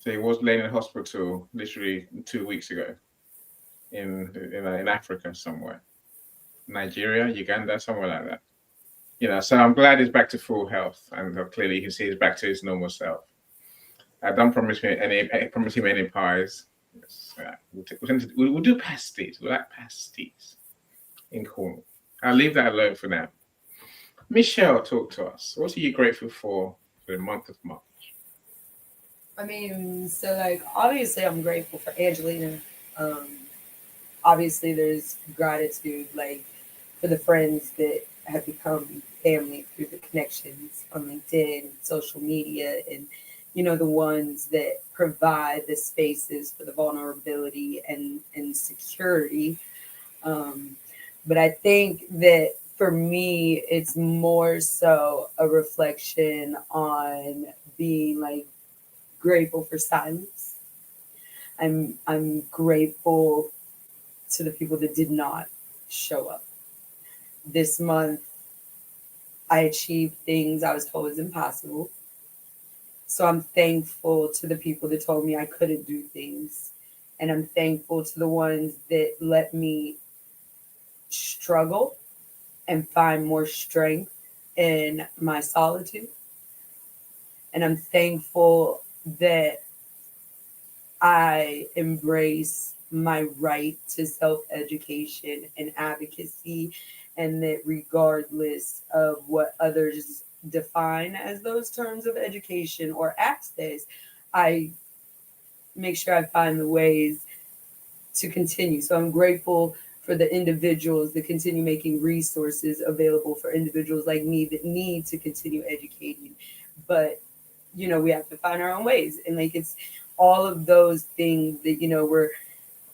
So he was laying in hospital literally 2 weeks ago in Africa somewhere. Nigeria, Uganda, somewhere like that. So I'm glad he's back to full health, and clearly you can see he's back to his normal self. I don't promise him any pies. Yes, we'll do pasties. We like pasties in Cornwall. I'll leave that alone for now. Michelle, talk to us. What are you grateful for the month of March? I mean, so like obviously I'm grateful for Angelina. Obviously there's gratitude like for the friends that have become family through the connections on LinkedIn and social media, and the ones that provide the spaces for the vulnerability and security. But I think that for me, it's more so a reflection on being like grateful for silence. I'm grateful to the people that did not show up. This month, I achieved things I was told was impossible. So I'm thankful to the people that told me I couldn't do things. And I'm thankful to the ones that let me struggle and find more strength in my solitude. And I'm thankful that I embrace my right to self-education and advocacy, and that regardless of what others define as those terms of education or access, I make sure I find the ways to continue. So I'm grateful for the individuals that continue making resources available for individuals like me that need to continue educating. But, we have to find our own ways. And like, it's all of those things that, we're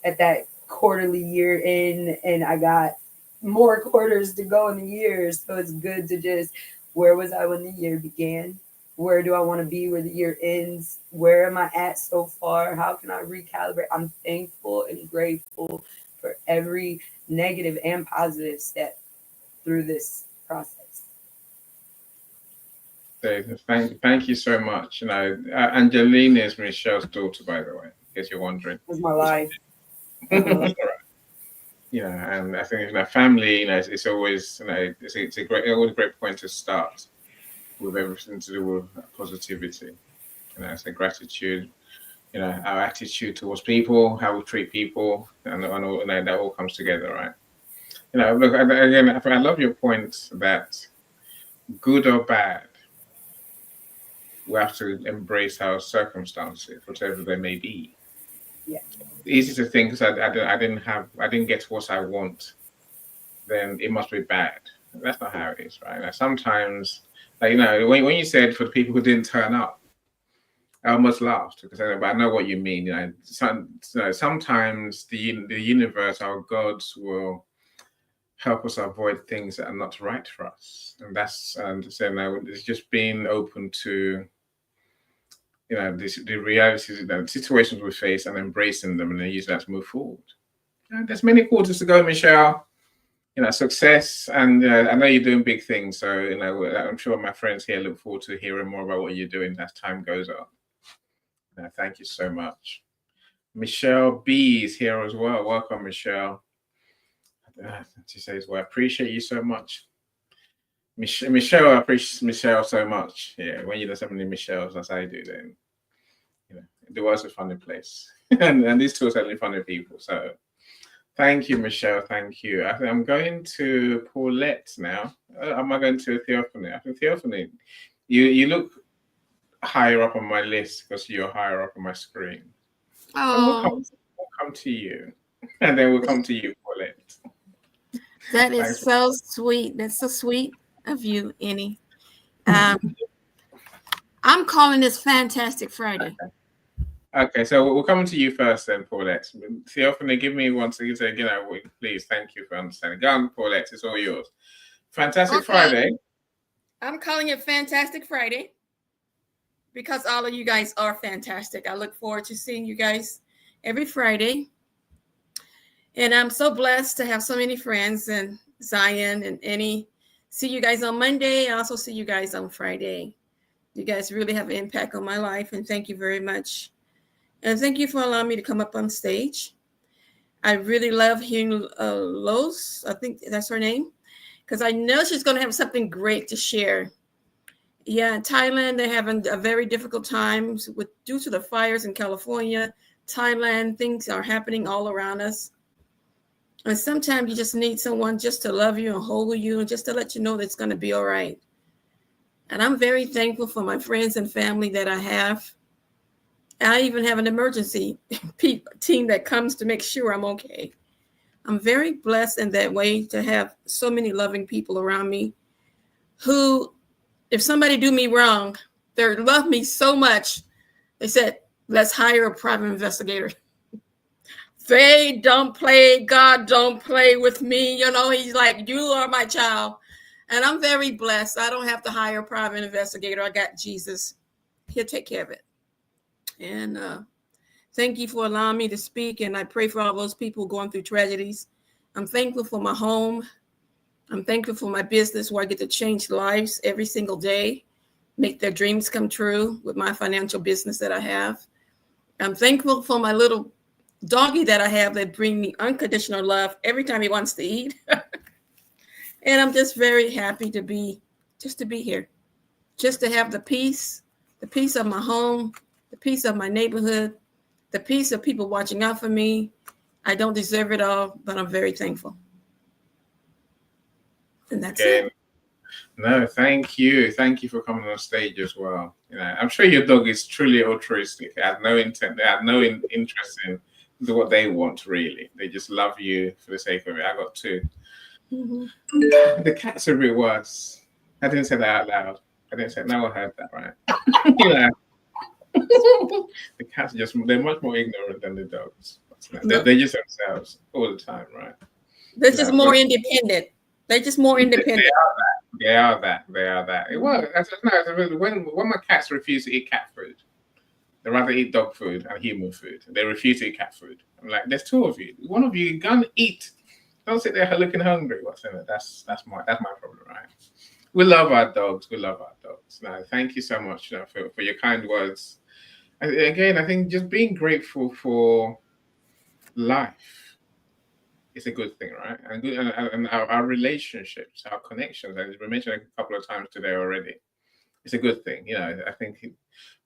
at that quarterly year in, and I got more quarters to go in the year. So it's good to just, where was I when the year began? Where do I want to be where the year ends? Where am I at so far? How can I recalibrate? I'm thankful and grateful for every negative and positive step through this process. Thank you so much. Angelina is Michelle's daughter, by the way, in case you're wondering. It was my life. And I think family, it's always it's always a great point to start with everything to do with positivity. It's a gratitude. Our attitude towards people, how we treat people, and all that all comes together, right? Look again. I love your point that good or bad, we have to embrace our circumstances, whatever they may be. Yeah. Easy to think because I didn't get what I want, then it must be bad. That's not how it is, right? Sometimes, when you said for the people who didn't turn up, I almost laughed because but I know what you mean. Sometimes the universe, our gods, will help us avoid things that are not right for us, and that's it's just being open to the realities, the situations we face, and embracing them, and then use that to move forward. There's many quarters to go, Michelle. Success, and I know you're doing big things. So I'm sure my friends here look forward to hearing more about what you're doing as time goes on. Thank you so much. Michelle B is here as well. Welcome, Michelle. She says, "Well, I appreciate you so much." Michelle, I appreciate Michelle so much. Yeah, when you know so many Michelles as I do, then the world's a funny place, and these two are certainly funny people. So, thank you, Michelle. Thank you. I'm going to Paulette now. Am I going to Theophany? I think Theophany, you look higher up on my list because you're higher up on my screen. Oh, So we'll come to you, and then we'll come to you, Paulette. that is so sweet. That's so sweet of you, Annie. I'm calling this Fantastic Friday. Okay, so we'll come to you first then, Paulette. Theophany, give me one second. Please, thank you for understanding. Go on, Paulette, it's all yours. Fantastic Friday. I'm calling it Fantastic Friday because all of you guys are fantastic. I look forward to seeing you guys every Friday. And I'm so blessed to have so many friends, and Zion and Annie. See you guys on Monday. I also see you guys on Friday. You guys really have an impact on my life, and thank you very much. And thank you for allowing me to come up on stage. I really love hearing Los, I think that's her name, because I know she's going to have something great to share. Yeah, in Thailand, they're having a very difficult time due to the fires in California. Thailand, things are happening all around us. And sometimes you just need someone just to love you and hold you and just to let you know that it's going to be all right. And I'm very thankful for my friends and family that I have. I even have an emergency team that comes to make sure I'm okay. I'm very blessed in that way to have so many loving people around me who, if somebody do me wrong, they love me so much. They said, let's hire a private investigator. They don't play. God don't play with me. You know, he's like, you are my child. And I'm very blessed. I don't have to hire a private investigator. I got Jesus. He'll take care of it. And thank you for allowing me to speak. And I pray for all those people going through tragedies. I'm thankful for my home. I'm thankful for my business where I get to change lives every single day, make their dreams come true with my financial business that I have. I'm thankful for my little doggy that I have that brings me unconditional love every time he wants to eat. And I'm just very happy to be here, just to have the peace of my home, the peace of my neighborhood, the peace of people watching out for me. I don't deserve it all, but I'm very thankful. And that's it. No, thank you. Thank you for coming on stage as well. You know, I'm sure your dog is truly altruistic. They have no intent. They have no interest in what they want, really. They just love you for the sake of it. I got two. Mm-hmm. The cats are a bit worse. I didn't say that out loud. I didn't say no one heard that, right? You know, the cats are they're much more ignorant than the dogs. They're just themselves all the time, right? They're just more independent. They're just more independent. They are that. Well, that's nice. When my cats refuse to eat cat food, they rather eat dog food and human food. They refuse to eat cat food. I'm like, there's two of you. One of you go and eat. Don't sit there looking hungry. What's in it? That's my problem, right? We love our dogs. No, thank you so much, for your kind words. Again, I think just being grateful for life is a good thing, right? And our relationships, our connections, as we mentioned a couple of times today already, it's a good thing. You know, I think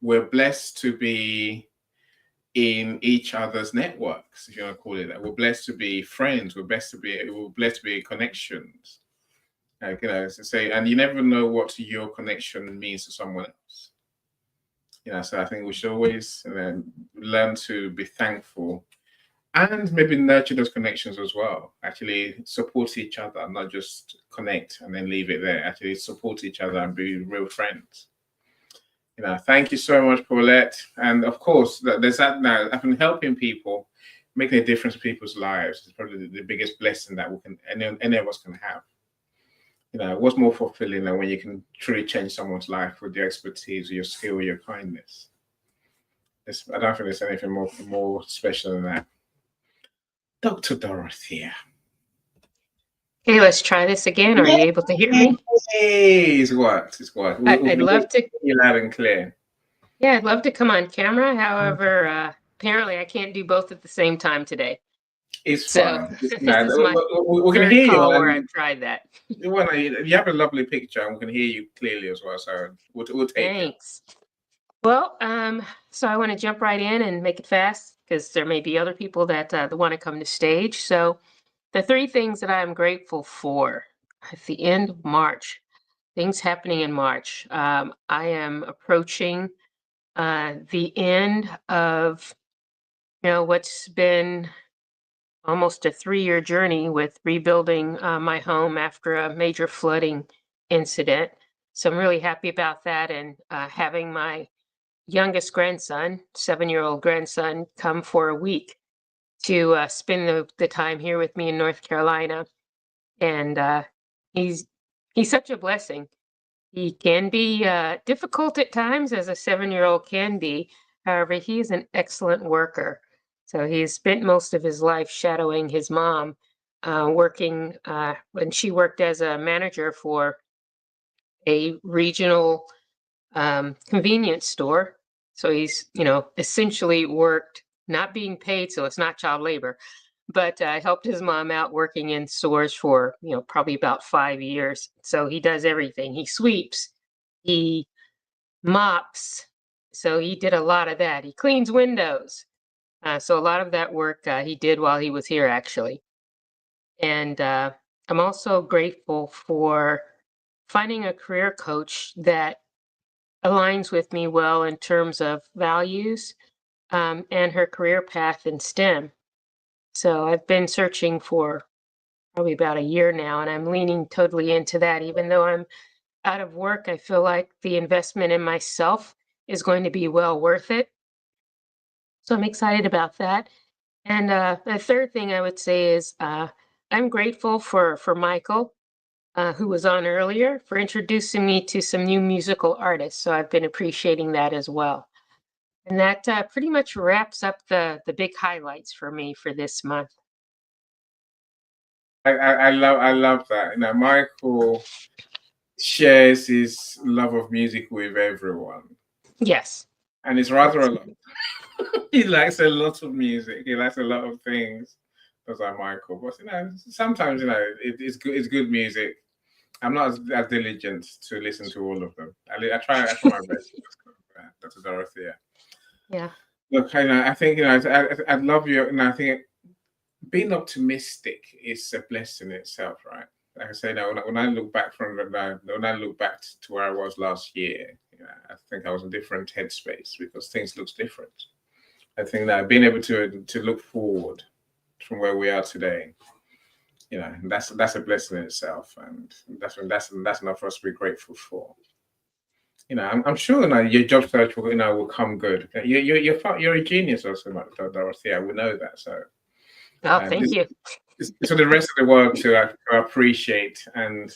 we're blessed to be in each other's networks, if you want to call it that. We're blessed to be friends. We're blessed to be connections. Like, you know, to say, and you never know what your connection means to someone else. You know, so I think we should always learn to be thankful and maybe nurture those connections as well. Actually support each other, not just connect and then leave it there. Actually support each other and be real friends. You know, thank you so much, Paulette. And of course, there's that now. I've been helping people, making a difference in people's lives. It's probably the biggest blessing that any of us can have. You know, what's more fulfilling than when you can truly change someone's life with your expertise, your skill, your kindness. I don't think there's anything more special than that. Dr. Dorothea. Hey, let's try this again. Are you able to hear me? Hey, it's what? I'd love to. You're loud and clear. Yeah, I'd love to come on camera. However, apparently I can't do both at the same time today. It's so fine. This is my we can hear you. Where I've tried that. You have a lovely picture, and we can hear you clearly as well. So we'll take Thanks. It. Well, so I want to jump right in and make it fast because there may be other people that want to come to stage. So the three things that I'm grateful for at the end of March, things happening in March. I am approaching the end of, what's been almost a 3-year journey with rebuilding my home after a major flooding incident. So I'm really happy about that, and having my youngest grandson, 7-year-old grandson, come for a week to spend the time here with me in North Carolina. And he's such a blessing. He can be difficult at times, as a 7-year-old can be. However, he is an excellent worker. So he's spent most of his life shadowing his mom, working when she worked as a manager for a regional convenience store. So he's, essentially worked, not being paid, so it's not child labor, but I helped his mom out working in stores for, probably about 5 years. So he does everything. He sweeps, he mops. So he did a lot of that. He cleans windows. So a lot of that work he did while he was here, actually. And I'm also grateful for finding a career coach that aligns with me well in terms of values and her career path in STEM. So I've been searching for probably about a year now, and I'm leaning totally into that. Even though I'm out of work, I feel like the investment in myself is going to be well worth it. So I'm excited about that. And the third thing I would say is I'm grateful for Michael, who was on earlier, for introducing me to some new musical artists. So I've been appreciating that as well. And that pretty much wraps up the big highlights for me for this month. I love that. Michael shares his love of music with everyone, Yes. and it's rather a lot. He likes a lot of music. He likes a lot of things. That's like Michael. But sometimes it's good. It's good music. I'm not as diligent to listen to all of them. I try my best. That's Dorothea. Yeah. Look, I think I love you, and I think being optimistic is a blessing in itself, right? Like I say now, when I look back when I look back to where I was last year, I think I was in a different headspace because things look different. I think that being able to look forward from where we are today, that's a blessing in itself, and that's enough for us to be grateful for. I'm sure your job search will come good. You're a genius also, Dorothea. We know that. So Thank you. It's for the rest of the world to appreciate and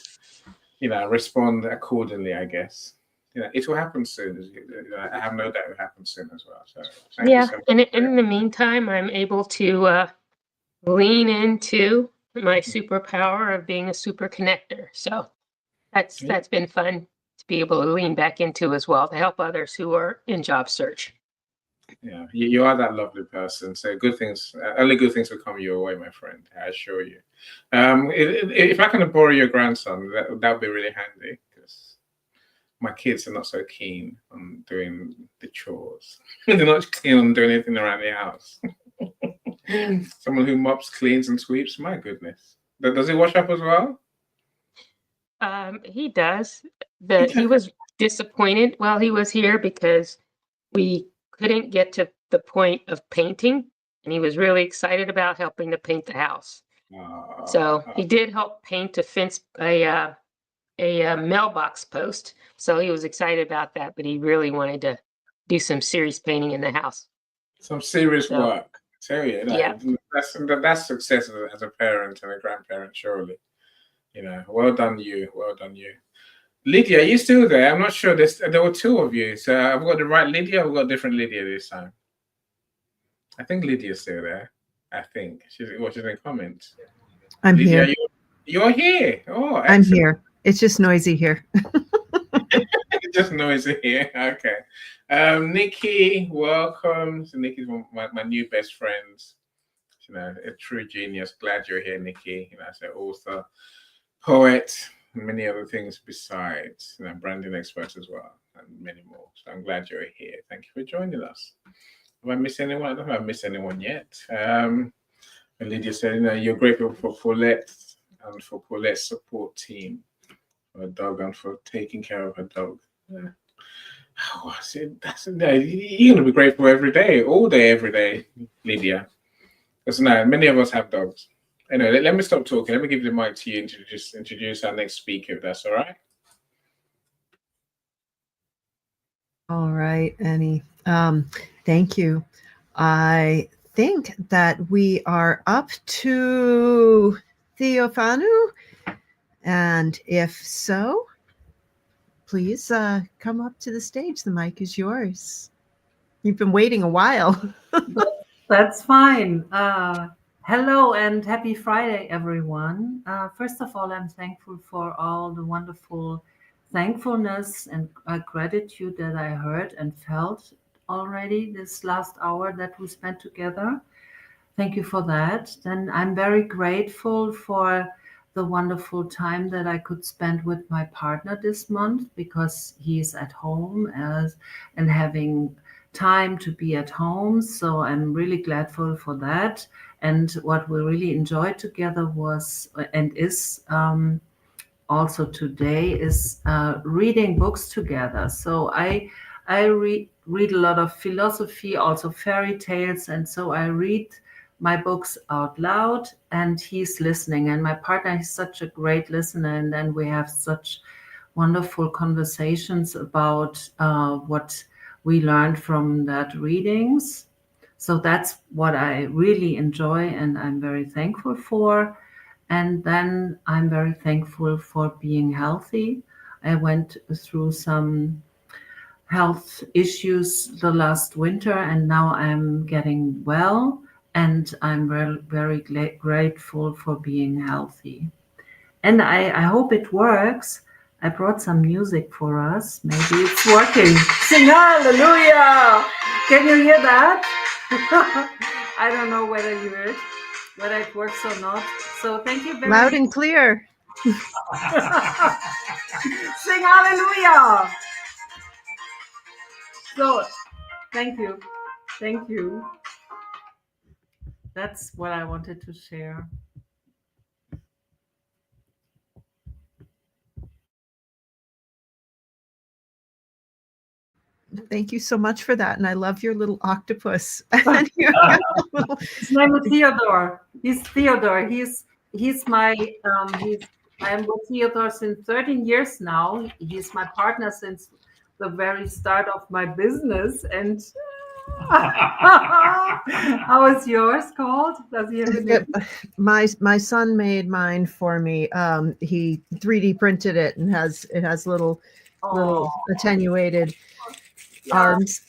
respond accordingly, I guess. It will happen soon. I have no doubt it will happen soon as well. So thank you so much. And in the meantime, I'm able to lean into my superpower of being a super connector. So that's been fun to be able to lean back into as well to help others who are in job search. Yeah, you are that lovely person. So good things, only good things will come your way, my friend. I assure you. If I can borrow your grandson, that would be really handy because my kids are not so keen on doing the chores. They're not keen on doing anything around the house. Someone who mops, cleans, and sweeps. My goodness, does he wash up as well? He does. He was disappointed while he was here because we couldn't get to the point of painting, and he was really excited about helping to paint the house. So he did help paint a mailbox post. So he was excited about that, but he really wanted to do some serious painting in the house. Some serious work. I tell you, Yeah. That's success as a parent and a grandparent, surely. Well done you. Well done you. Lydia, are you still there? I'm not sure. There were two of you. So I've got the right Lydia. I've got a different Lydia this time. I think Lydia's still there. I think she's in comments. I'm Lydia, here. You're here. Oh, excellent. I'm here. It's just noisy here. It's just noisy here. Okay. Nikki, welcome. So Nikki's my new best friends. A true genius. Glad you're here, Nikki. As an author, poet, and many other things besides. Branding expert as well, and many more. So I'm glad you're here. Thank you for joining us. Have I missed anyone? I don't know if I've missed anyone yet. And Lydia said, you're grateful for Paulette and for Paulette's support team, for her dog, and for taking care of her dog. Yeah. Oh, you're going to be grateful every day, all day, every day, Lydia. Because many of us have dogs. Anyway, let me stop talking. Let me give the mic to you to just introduce our next speaker, if that's all right. All right, Annie. Thank you. I think that we are up to Theophanu. And if so, please come up to the stage. The mic is yours. You've been waiting a while. That's fine. Hello and happy Friday, everyone. First of all, I'm thankful for all the wonderful thankfulness and gratitude that I heard and felt already this last hour that we spent together. Thank you for that. Then I'm very grateful for the wonderful time that I could spend with my partner this month because he's at home and having time to be at home. So I'm really grateful for that. And what we really enjoyed together was and is also today is reading books together. So I read a lot of philosophy, also fairy tales, and so I read my books out loud, and he's listening. And my partner is such a great listener, and then we have such wonderful conversations about what we learned from that readings. So that's what I really enjoy, and I'm very thankful for. And then I'm very thankful for being healthy. I went through some health issues the last winter, and now I'm getting well. And I'm very grateful for being healthy. And I hope it works. I brought some music for us. Maybe it's working. Sing hallelujah! Can you hear that? I don't know whether you heard it, whether it works or not. So thank you very Loud much. and clear. Sing hallelujah! So thank you. Thank you. That's what I wanted to share. Thank you so much for that. And I love your little octopus. And your little... His name is Theodore. He's Theodore. He's my I'm with Theodore since 13 years now. He's my partner since the very start of my business. And how is yours called? Does he have a name? My son made mine for me. He 3D printed it and it has little attenuated arms.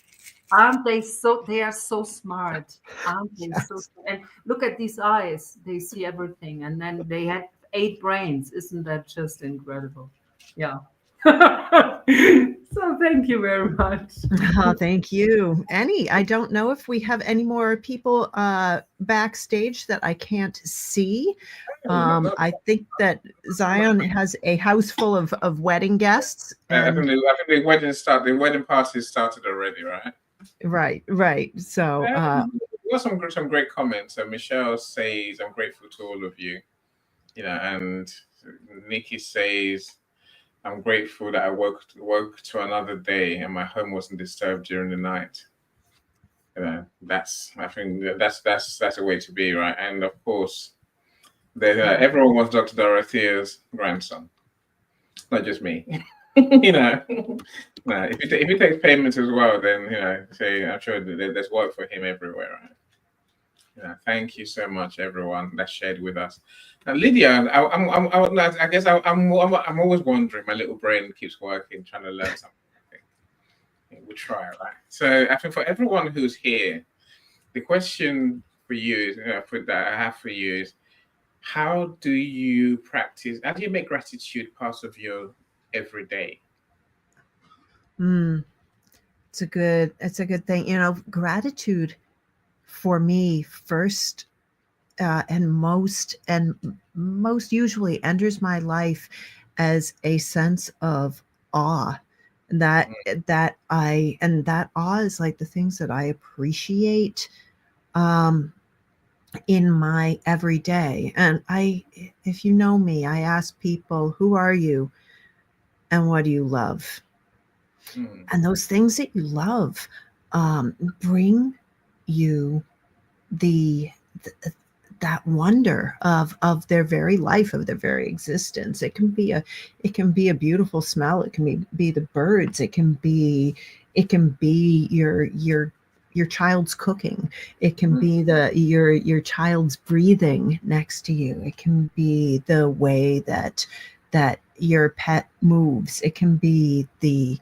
Aren't they so? They are so smart. Aren't they so? And look at these eyes. They see everything, and then they have 8 brains. Isn't that just incredible? Yeah. So thank you very much. Oh, thank you. I don't know if we have any more people backstage that I can't see. I think that Zion has a house full of wedding guests. I think the wedding parties started already, right? Right. So we got some great comments. Michelle says, "I'm grateful to all of you," and Nikki says, "I'm grateful that I woke to another day and my home wasn't disturbed during the night." I think that's a way to be, right? And of course, everyone wants Dr. Dorothea's grandson, not just me. If he takes payments as well, then say I'm sure there's work for him everywhere, right? Thank you so much, everyone that shared with us. Now, Lydia, I guess I'm always wondering. My little brain keeps working, trying to learn something. We try, right? So I think for everyone who's here, the question for you that I have for you is, how do you practice? How do you make gratitude part of your everyday? It's a good thing. Gratitude for me first and most usually enters my life as a sense of awe. That awe is like the things that I appreciate in my everyday. And if you know me, I ask people, who are you and what do you love? And those things that you love bring you that wonder of their very life, of their very existence. It can be a beautiful smell. It can be the birds. It can be your child's cooking. It can be your child's breathing next to you. It can be the way that your pet moves. It can be the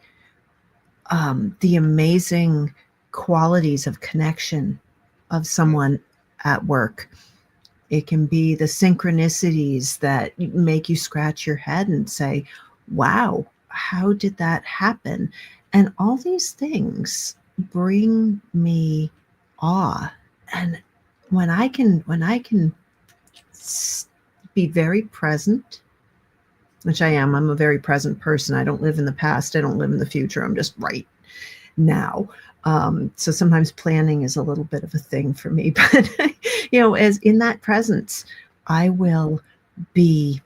amazing qualities of connection of someone at work. It can be the synchronicities that make you scratch your head and say, wow, how did that happen? And all these things bring me awe. And when I can be very present, which I am. I'm a very present person. I don't live in the past. I don't live in the future. I'm just right now. So sometimes planning is a little bit of a thing for me, but as in that presence, I will be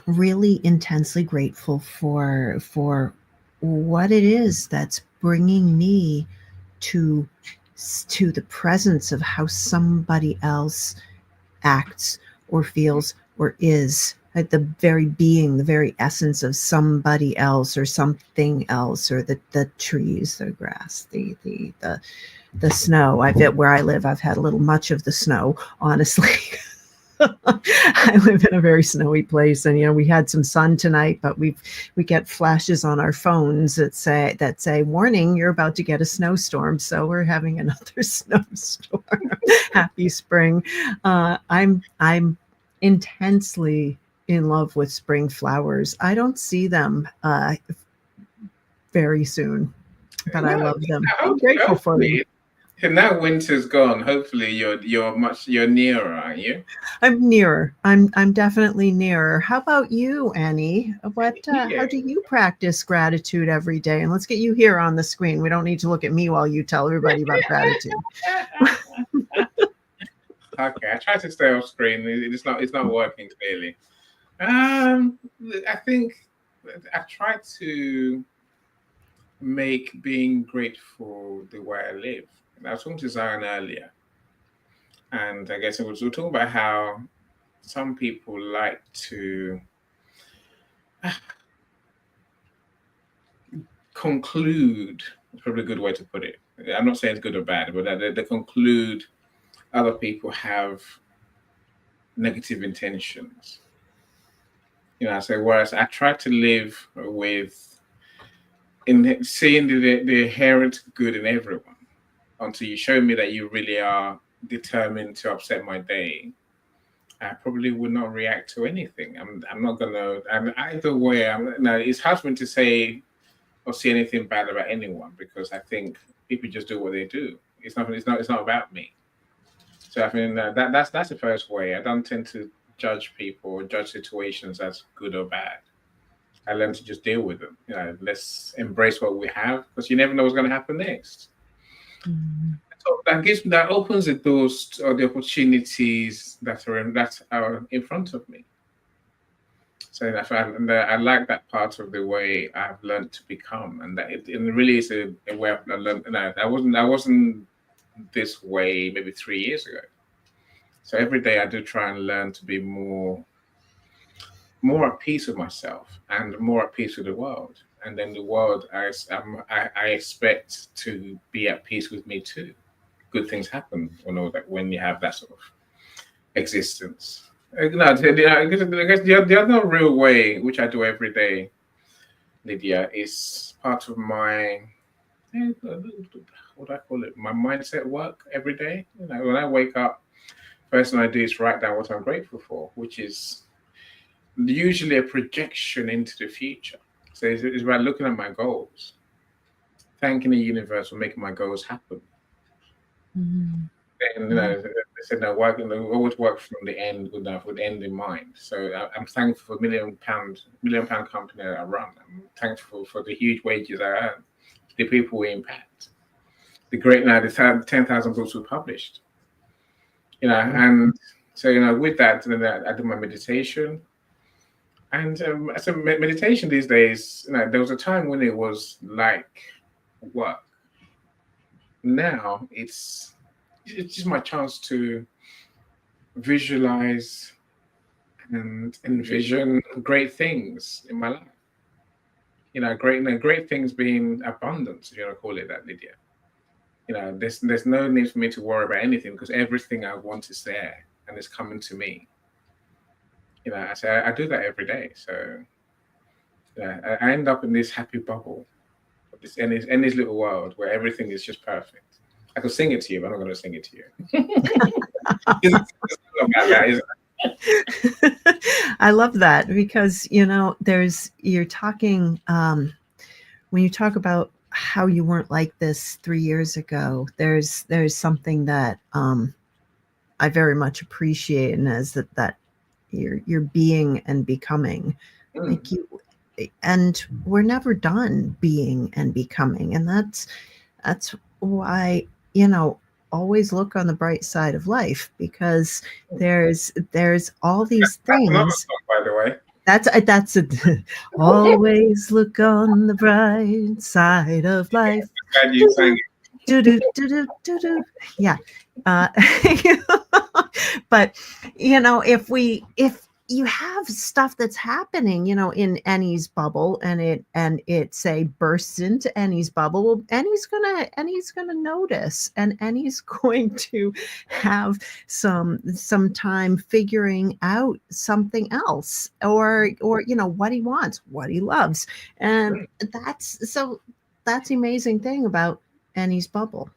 really intensely grateful for what it is that's bringing me to the presence of how somebody else acts or feels or is, at the very being, the very essence of somebody else or something else, or the trees, the grass, the snow. Where I live, I've had a little much of the snow, honestly. I live in a very snowy place, and we had some sun tonight, but we get flashes on our phones that say warning, you're about to get a snowstorm. So we're having another snowstorm. Happy spring. I'm intensely in love with spring flowers. I don't see them very soon, but I love them. I'm grateful for them. And now winter's gone. Hopefully, you're nearer, aren't you? I'm nearer. I'm definitely nearer. How about you, Annie? How do you practice gratitude every day? And let's get you here on the screen. We don't need to look at me while you tell everybody about gratitude. Okay, I try to stay off screen. It's not working clearly. I think I try to make being grateful the way I live. I was talking to Zion earlier, and I guess we're talking about how some people like to conclude. It's probably a good way to put it. I'm not saying it's good or bad, but they conclude other people have negative intentions. So whereas I try to live with seeing the inherent good in everyone, until you show me that you really are determined to upset my day, I probably would not react to anything. I'm not gonna. Either way. It's hard for me to say or see anything bad about anyone, because I think people just do what they do. It's not about me. So I mean that's the first way. I don't tend to judge people or judge situations as good or bad. I learn to just deal with them. Let's embrace what we have, because you never know what's going to happen next. Mm-hmm. So that opens the doors or the opportunities that are in front of me. So I like that part of the way I've learned to become, and that it really is a way I've learned. I wasn't this way maybe 3 years ago. So every day I do try and learn to be more at peace with myself and more at peace with the world. And then the world, I expect to be at peace with me too. Good things happen when you have that sort of existence. I guess the other real way, which I do every day, Lydia, is part of my, what do I call it? My mindset work every day. When I wake up, first thing I do is write down what I'm grateful for, which is usually a projection into the future. So it's about looking at my goals, thanking the universe for making my goals happen. Mm-hmm. And they said always work from the end with the end in mind. So I'm thankful for £1 million company that I run. I'm thankful for the huge wages I earn, the people we impact, the 10,000 books we published. And so with that, then I do my meditation. And so meditation these days, there was a time when it was like work. Now it's just my chance to visualize and envision great things in my life. Great things being abundance, if you want to call it that, Lydia. There's no need for me to worry about anything, because everything I want is there and it's coming to me. I do that every day. So I end up in this happy bubble, in this little world where everything is just perfect. I could sing it to you, but I'm not going to sing it to you. I love that, because you're talking when you talk about how you weren't like this 3 years ago. There's something that I very much appreciate, and as that you're being and becoming, like you, and we're never done being and becoming, and that's why, always look on the bright side of life, because there's all these That's another things. song, by the way. That's it. Always look on the bright side of life. Glad you sang it. Do do do do do do. Yeah. Uh, but if you have stuff that's happening, in Annie's bubble, and it say bursts into Annie's bubble, well, Annie's gonna notice, and Annie's going to have some time figuring out something else, or what he wants, what he loves, and that's the amazing thing about Annie's bubble.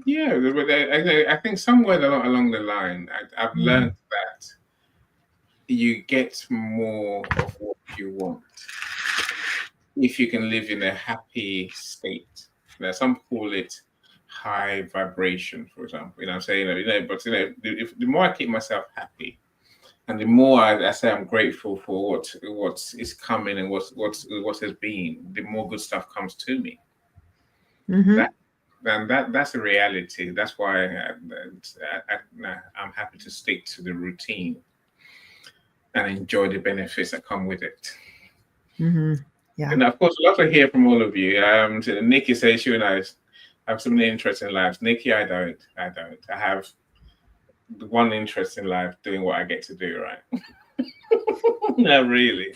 Yeah, but I think somewhere along the line, I've learned that you get more of what you want if you can live in a happy state. Some call it high vibration, for example. I'm saying, but the more I keep myself happy, and the more I say I'm grateful for what is coming and what has been, the more good stuff comes to me. Mm-hmm. That's a reality. That's why I'm happy to stick to the routine and enjoy the benefits that come with it. Mm-hmm. Yeah. And of course, I'd love to hear from all of you. Nikki says she and I have some interesting lives. Nikki, I don't. I have the one interest in life, doing what I get to do, right? No, really.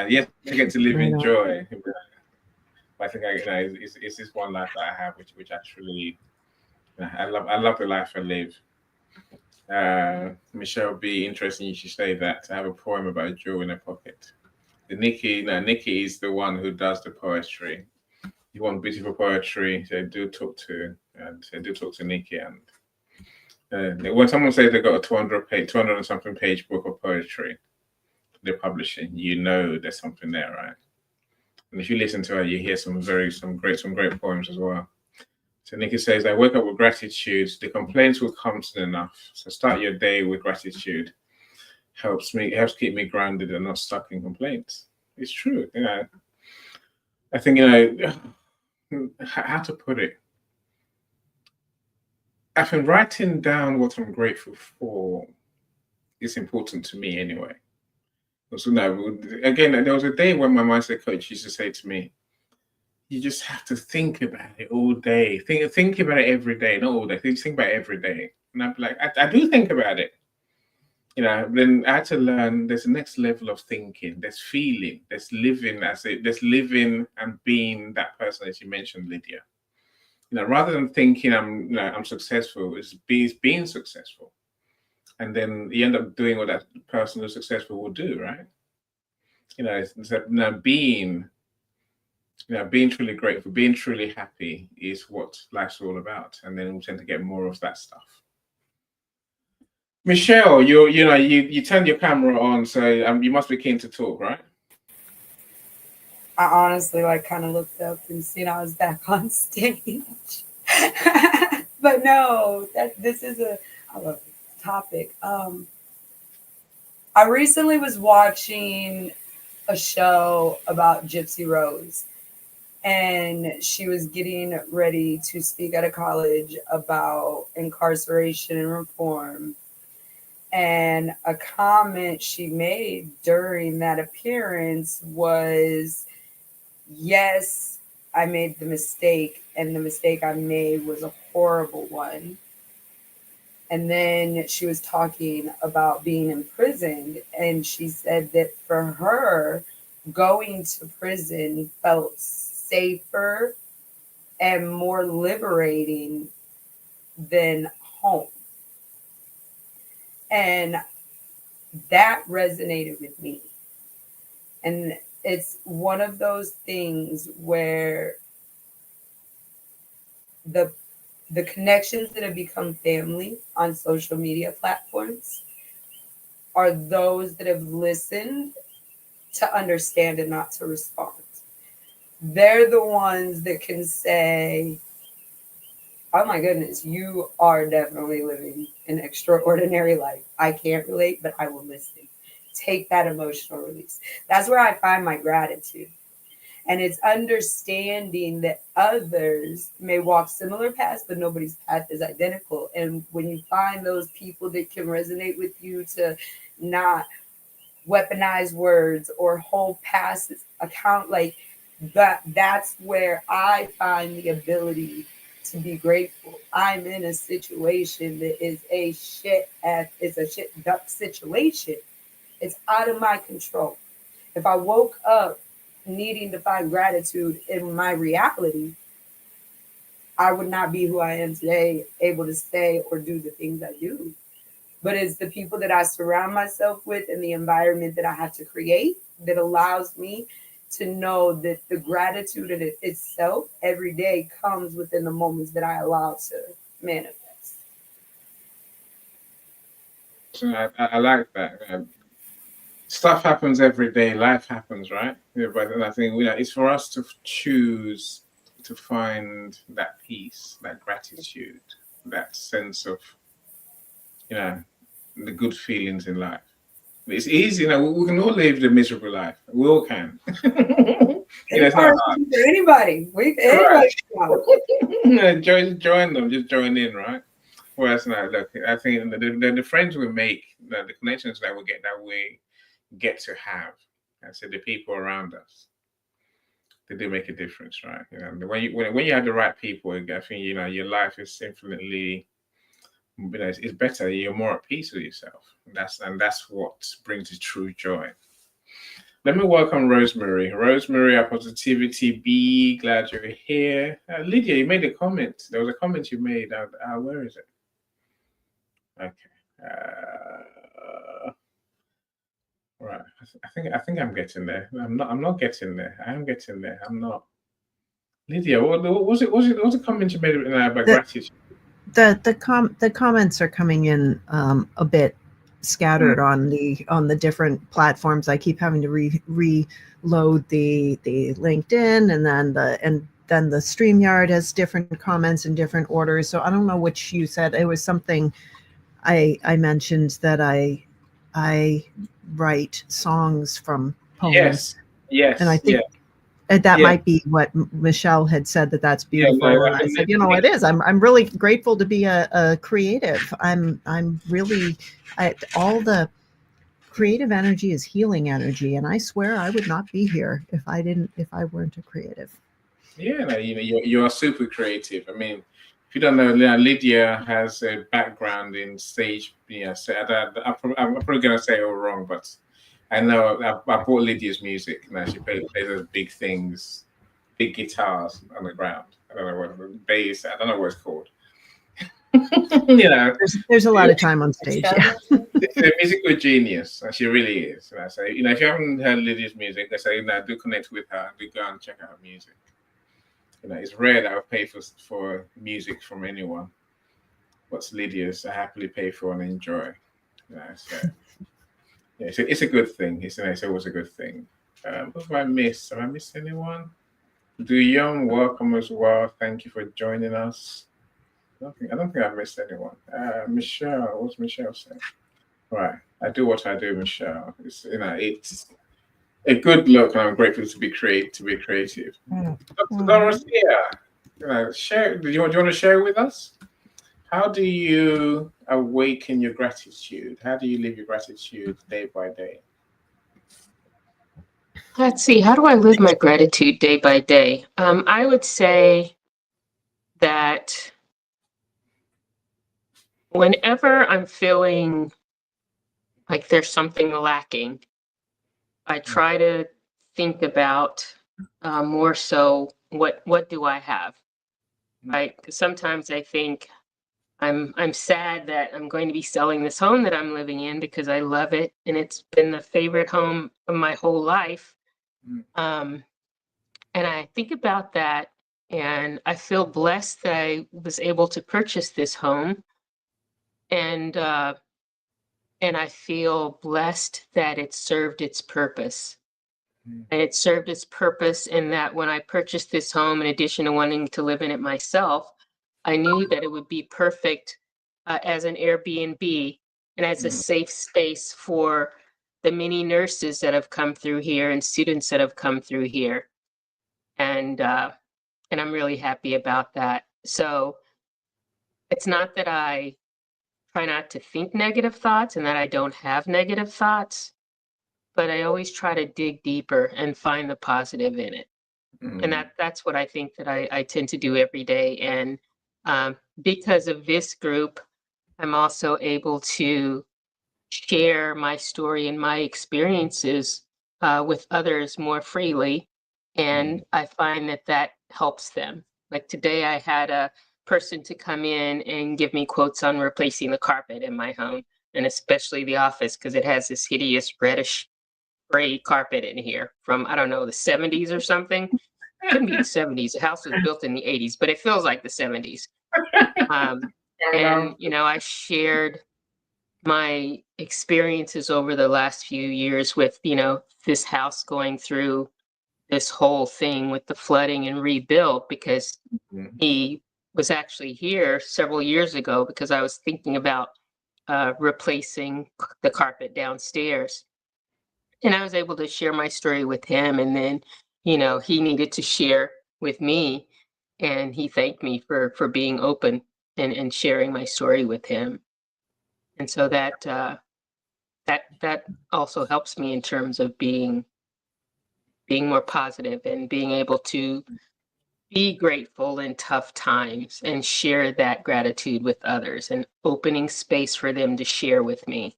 Yes, I get to live in joy. I think it's this one life that I have, which actually I love the life I live. Michelle B, interesting you should say that. I have a poem about a jewel in a pocket. Nikki is the one who does the poetry. You want beautiful poetry, so do talk to Nikki. And when someone says they got a 200 and something page book of poetry they're publishing, there's something there, right? And if you listen to her, you hear some great poems as well. So Nikki says, I wake up with gratitude. The complaints will come soon enough. So start your day with gratitude. Helps keep me grounded and not stuck in complaints. It's true. I think, how to put it. I've been writing down what I'm grateful for. It's important to me anyway. So again, there was a day when my mindset coach used to say to me, you just have to think about it all day. Think about it every day, not all day. Think about it every day. And I'm like, I do think about it. Then I had to learn there's a next level of thinking. There's feeling. There's living. There's living and being that person, as you mentioned, Lydia. Rather than thinking I'm successful, it's being successful. And then you end up doing what that person who's successful will do, right? Being truly grateful, being truly happy is what life's all about. And then we tend to get more of that stuff. Michelle, you turned your camera on, so you must be keen to talk, right? I honestly kind of looked up and seen I was back on stage. But no, this is I love this topic. I recently was watching a show about Gypsy Rose, and she was getting ready to speak at a college about incarceration and reform. And a comment she made during that appearance was, yes, I made the mistake, and the mistake I made was a horrible one. And then she was talking about being imprisoned, and she said that for her, going to prison felt safer and more liberating than home. And that resonated with me. And it's one of those things where the connections that have become family on social media platforms are those that have listened to understand and not to respond. They're the ones that can say, oh my goodness, you are definitely living an extraordinary life. I can't relate, but I will listen. Take that emotional release. That's where I find my gratitude. And it's understanding that others may walk similar paths, but nobody's path is identical. And when you find those people that can resonate with you, to not weaponize words or hold past account, like that's where I find the ability to be grateful. I'm in a situation that is a shit duck situation. It's out of my control. If I woke up needing to find gratitude in my reality, I would not be who I am today, able to stay or do the things I do. But it's the people that I surround myself with and the environment that I have to create that allows me to know that the gratitude in itself every day comes within the moments that I allow to manifest. So I like that. Stuff happens every day. Life happens, right? Yeah, but I think it's for us to choose to find that peace, that gratitude, that sense of the good feelings in life. It's easy, we can all live the miserable life. We all can. It's not hard. For anybody. Right. Join them, just join in, right? Whereas now, look, I think the friends we make, the connections that we get to have, and so the people around us, they do make a difference, right? When you have the right people, I think your life is infinitely, it's better. You're more at peace with yourself. That's what brings you true joy. Let me welcome Rosemary. Rosemary, our positivity bee. Glad you're here. Lydia, you made a comment. There was a comment you made. Where is it? Okay. Right. I think I'm getting there. I'm not getting there. I am getting there. I'm not. Lydia, what was it? What's the comment you made about gratitude? The comments are coming in a bit scattered on the different platforms. I keep having to reload the LinkedIn, and then the StreamYard has different comments in different orders. So I don't know which you said. It was something I mentioned that I write songs from poems. Yes. And I think that might be what Michelle had said, that's beautiful. And I said, it is. I'm really grateful to be a creative. I'm really, all the creative energy is healing energy, and I swear I would not be here if I weren't a creative. Yeah, you are super creative. I mean, if you don't know, Lydia has a background in stage. So I'm probably going to say it all wrong, but I know I bought Lydia's music. She plays those big things, big guitars on the ground. I don't know what bass. I don't know what it's called. There's a lot of time on stage. Yeah. She's a musical genius, and she really is. And I say, if you haven't heard Lydia's music, I say, do connect with her. Do go and check out her music. It's rare that I pay for music from anyone. What's Lydia's, I happily pay for and enjoy. So it's a good thing. It's always a good thing. What have I missed? Have I missed anyone? Do Young, welcome as well. Thank you for joining us. I don't think I've missed anyone. Michelle, what's Michelle saying? Right, I do what I do, Michelle. It's a good look, and I'm grateful to be creative. Dr. Dorothea, share. Do you want to share with us? How do you awaken your gratitude? How do you live your gratitude day by day? Let's see. How do I live my gratitude day by day? I would say that whenever I'm feeling like there's something lacking, I try to think about more so what do I have, right? Because sometimes I think I'm sad that I'm going to be selling this home that I'm living in because I love it and it's been the favorite home of my whole life. And I think about that, and I feel blessed that I was able to purchase this home, and I feel blessed that it served its purpose. And it served its purpose in that when I purchased this home, in addition to wanting to live in it myself, I knew that it would be perfect as an Airbnb and as a safe space for the many nurses that have come through here and students that have come through here. And I'm really happy about that. So it's not that I try not to think negative thoughts and that I don't have negative thoughts, but I always try to dig deeper and find the positive in it. And that's what I think that I tend to do every day. And because of this group, I'm also able to share my story and my experiences with others more freely. And I find that that helps them. Like today, I had a person to come in and give me quotes on replacing the carpet in my home, and especially the office, because it has this hideous reddish gray carpet in here from, I don't know, the 70s or something. Couldn't be the 70s. The house was built in the 80s, but it feels like the 70s. And, you know, I shared my experiences over the last few years with, you know, this house going through this whole thing with the flooding and rebuild, because he was actually here several years ago because I was thinking about replacing the carpet downstairs. And I was able to share my story with him. And then, you know, he needed to share with me. And he thanked me for being open and sharing my story with him. And so that that also helps me in terms of being more positive and being able to be grateful in tough times and share that gratitude with others and opening space for them to share with me.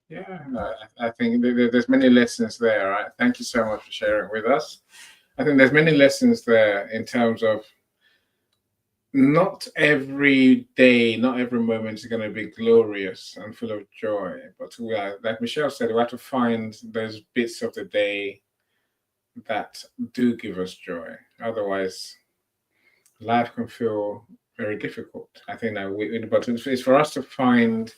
Yeah, no, I think there's many lessons there. Right? Thank you so much for sharing with us. I think there's many lessons there in terms of not every day, not every moment is going to be glorious and full of joy. But we are, like Michelle said, we have to find those bits of the day that do give us joy. Otherwise, life can feel very difficult. I think that but it's for us to find,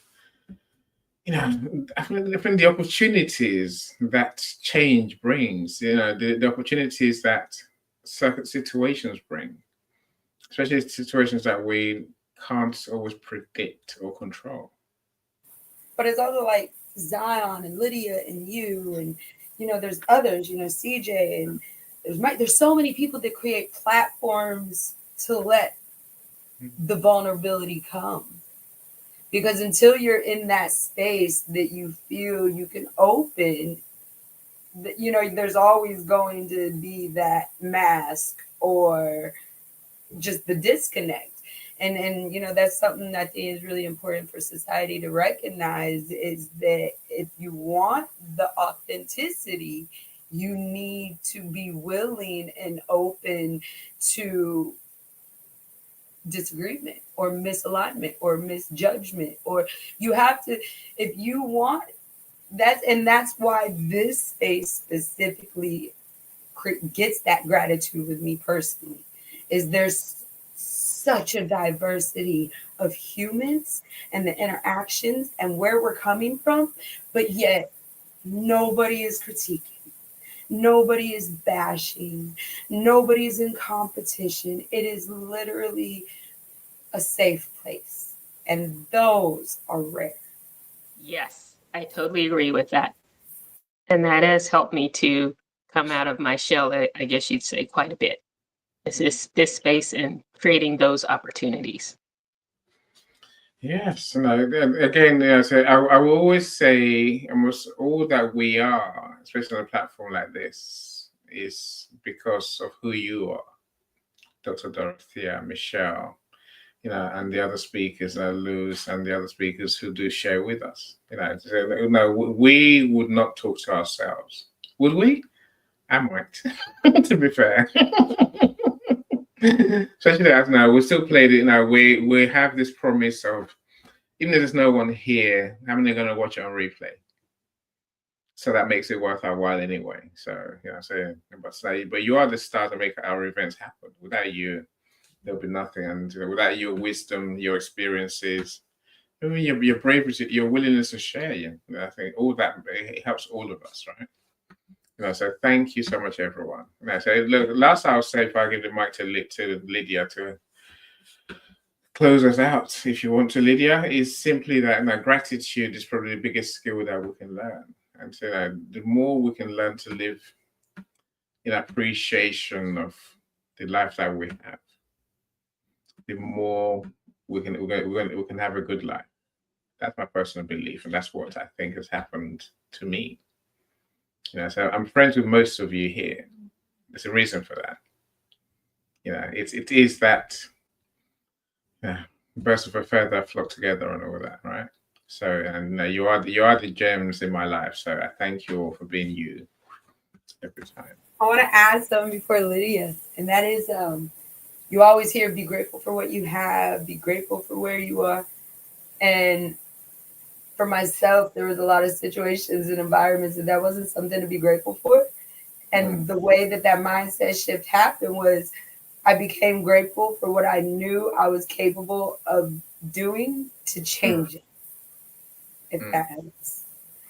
you know, I think the opportunities that change brings, you know, the opportunities that certain situations bring, especially situations that we can't always predict or control. But it's also like Zion and Lydia and you, and you know, there's others, you know, CJ, and there's so many people that create platforms to let the vulnerability come. Because until you're in that space that you feel you can open, you know, there's always going to be that mask or just the disconnect. And you know, that's something I think is really important for society to recognize, is that if you want the authenticity, you need to be willing and open to disagreement or misalignment or misjudgment, or you have to, if you want that. And that's why this space specifically gets that gratitude with me personally, is there's such a diversity of humans and the interactions and where we're coming from, but yet nobody is critiquing. Nobody is bashing. Nobody's in competition. It is literally a safe place. And those are rare. Yes, I totally agree with that. And that has helped me to come out of my shell, I guess you'd say, quite a bit. This space and creating those opportunities. Yes, no, again, yeah, so I will always say almost all that we are, especially on a platform like this, is because of who you are, Dr. Dorothea, Michelle, you know, and the other speakers, Luz, and the other speakers who do share with us. You know, so, no, we would not talk to ourselves, would we? I might, to be fair. Especially as now, we still played it now. We have this promise of, even if there's no one here, how many are going to watch it on replay? So that makes it worth our while anyway. So, you know, but you are the star to make our events happen. Without you, there'll be nothing. And without your wisdom, your experiences, I mean, your bravery, your willingness to share, you know, I think all that, it helps all of us, right? You know, so thank you so much, everyone. You know, so look, last I'll say, if I give the mic to Lydia to close us out, if you want to, Lydia, is simply that gratitude is probably the biggest skill that we can learn. And so the more we can learn to live in appreciation of the life that we have, the more we can have a good life. That's my personal belief, and that's what I think has happened to me. So I'm friends with most of you here. There's a reason for that. It is that birds of a feather flock together and all that, right? So, and you are the gems in my life. So I thank you all for being you every time. I want to add something before Lydia, and that is, you always hear, be grateful for what you have, be grateful for where you are. And for myself, there was a lot of situations and environments that wasn't something to be grateful for. And the way that mindset shift happened was I became grateful for what I knew I was capable of doing to change it, if that helps.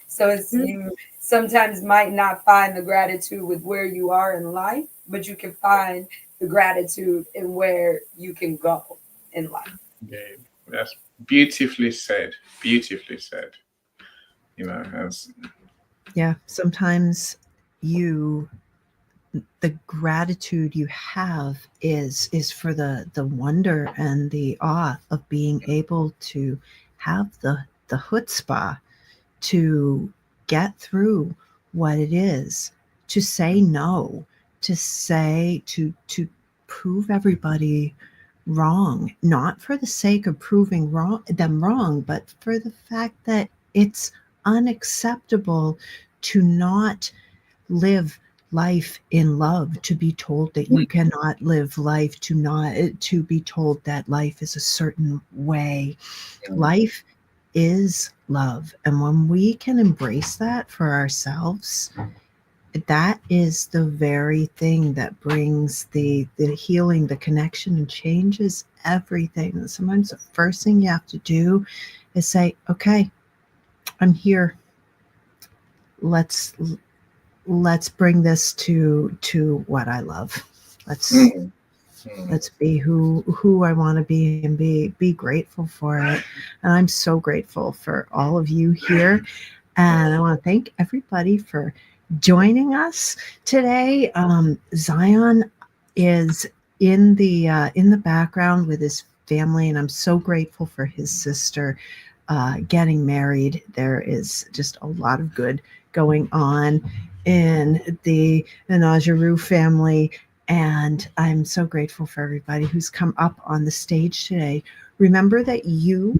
So you sometimes might not find the gratitude with where you are in life, but you can find the gratitude in where you can go in life. Yeah, that's beautifully said. Beautifully said. Yeah, sometimes the gratitude you have is for the wonder and the awe of being able to have the chutzpah to get through what it is, to say no, to prove everybody wrong, not for the sake of proving them wrong, but for the fact that it's unacceptable to not live life in love, to be told that you cannot live life, to be told that life is a certain way. Life is love, and when we can embrace that for ourselves, that is the very thing that brings the healing, the connection, and changes everything. Sometimes the first thing you have to do is say, okay, I'm here, let's bring this to what I love. Let's be who I want to be, and be grateful for it. And I'm so grateful for all of you here. And I want to thank everybody for joining us today. Zion is in the background with his family, and I'm so grateful for his sister getting married. There is just a lot of good going on in the Najaru family, and I'm so grateful for everybody who's come up on the stage today. Remember that you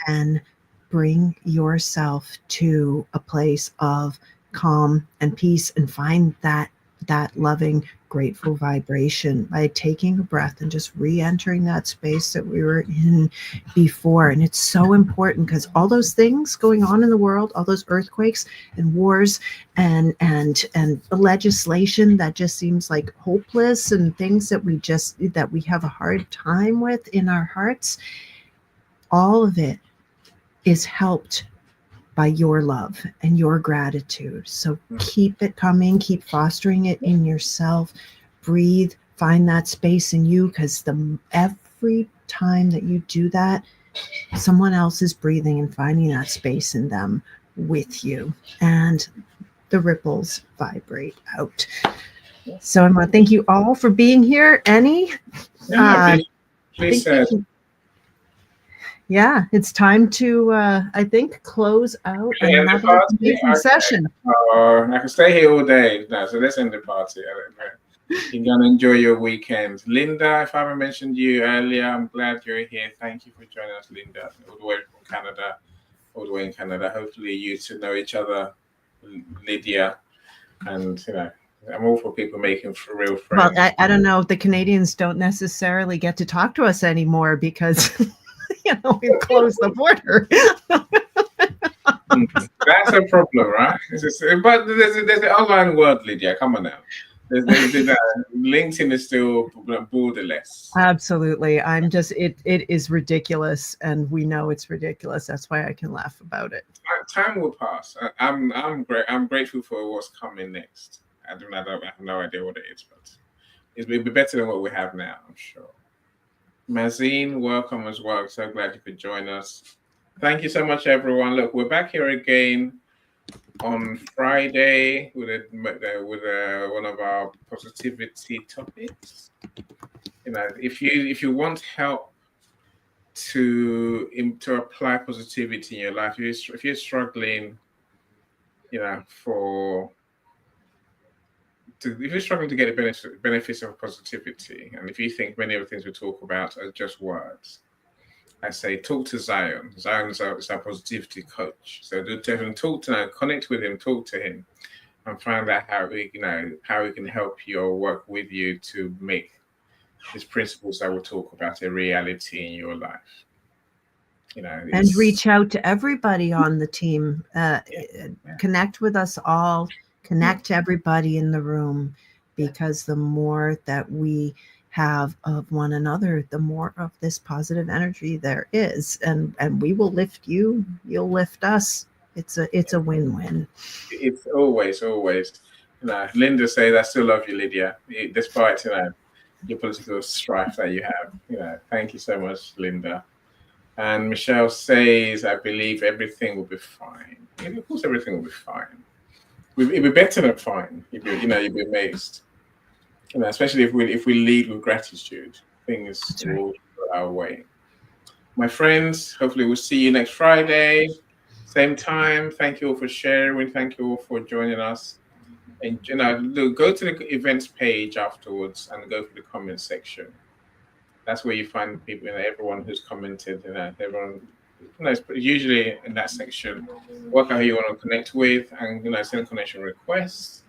can bring yourself to a place of calm and peace and find that loving, grateful vibration by taking a breath and just re-entering that space that we were in before. And it's so important because all those things going on in the world, all those earthquakes and wars and legislation that just seems like hopeless, and things that we have a hard time with in our hearts, all of it is helped by your love and your gratitude. So keep it coming, keep fostering it in yourself. Breathe, find that space in you, because every time that you do that, someone else is breathing and finding that space in them with you, and the ripples vibrate out. So I want to thank you all for being here. Annie, please said. Yeah, it's time to, I think, close out another amazing session. I can stay here all day now, so let's end the party. You're going to enjoy your weekend. Linda, if I haven't mentioned you earlier, I'm glad you're here. Thank you for joining us, Linda, all the way from Canada, all the way in Canada. Hopefully you two know each other, Lydia, and, I'm all for people making for real friends. Well, I don't know. The Canadians don't necessarily get to talk to us anymore because... we've closed the border. That's a problem, right? But there's the online world, Lydia. Come on now. LinkedIn is still borderless. Absolutely. It is ridiculous, and we know it's ridiculous. That's why I can laugh about it. Time will pass. I'm grateful for what's coming next. I have no idea what it is, but it'll be better than what we have now, I'm sure. Mazine, welcome as well. So glad you could join us. Thank you so much, everyone. Look, we're back here again on Friday with one of our positivity topics. You know, if you want help to apply positivity in your life, if you're struggling, you know, if you're struggling to get the benefits of positivity, and if you think many of the things we talk about are just words, I say talk to Zion. Zion is our positivity coach. So definitely talk to him, connect with him, talk to him, and find out how we can help you or work with you to make these principles that we'll talk about a reality in your life. You know, and reach out to everybody on the team. Connect with us all. Connect to everybody in the room, because the more that we have of one another, the more of this positive energy there is, and we will lift you. You'll lift us. It's a win-win. It's always. You know, Linda says, "I still love you, Lydia, despite your political strife that you have." You know, thank you so much, Linda. And Michelle says, "I believe everything will be fine." And of course, everything will be fine. It'd be better than fine. You'd be amazed. You know, especially if we lead with gratitude, things will go our way. My friends, hopefully we'll see you next Friday, same time. Thank you all for sharing. Thank you all for joining us. And you know, go to the events page afterwards and go to the comment section. That's where you find people, you know, everyone who's commented, you know, everyone. You know, it's usually in that section. Work out who you want to connect with, and you know, send connection requests,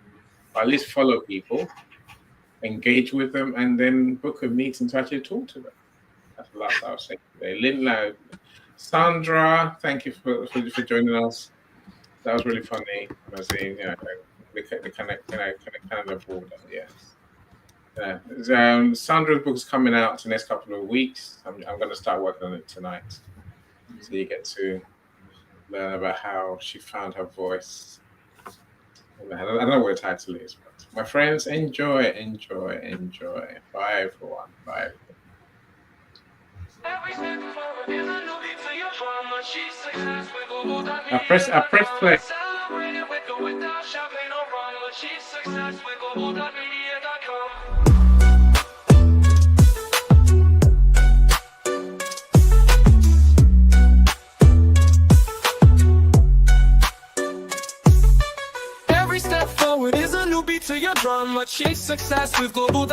or at least follow people, engage with them, and then book a meeting to actually talk to them. That's the last I'll say today. Linda, Sandra, thank you for joining us. That was really funny. I was saying, you know, the Canada border, yes. Sandra's book is coming out in the next couple of weeks. I'm going to start working on it tonight. So you get to learn about how she found her voice. I don't know what the title is, but my friends, enjoy. Bye, everyone. Bye. I press play. Every step forward is a new beat to your drum. Achieve success with global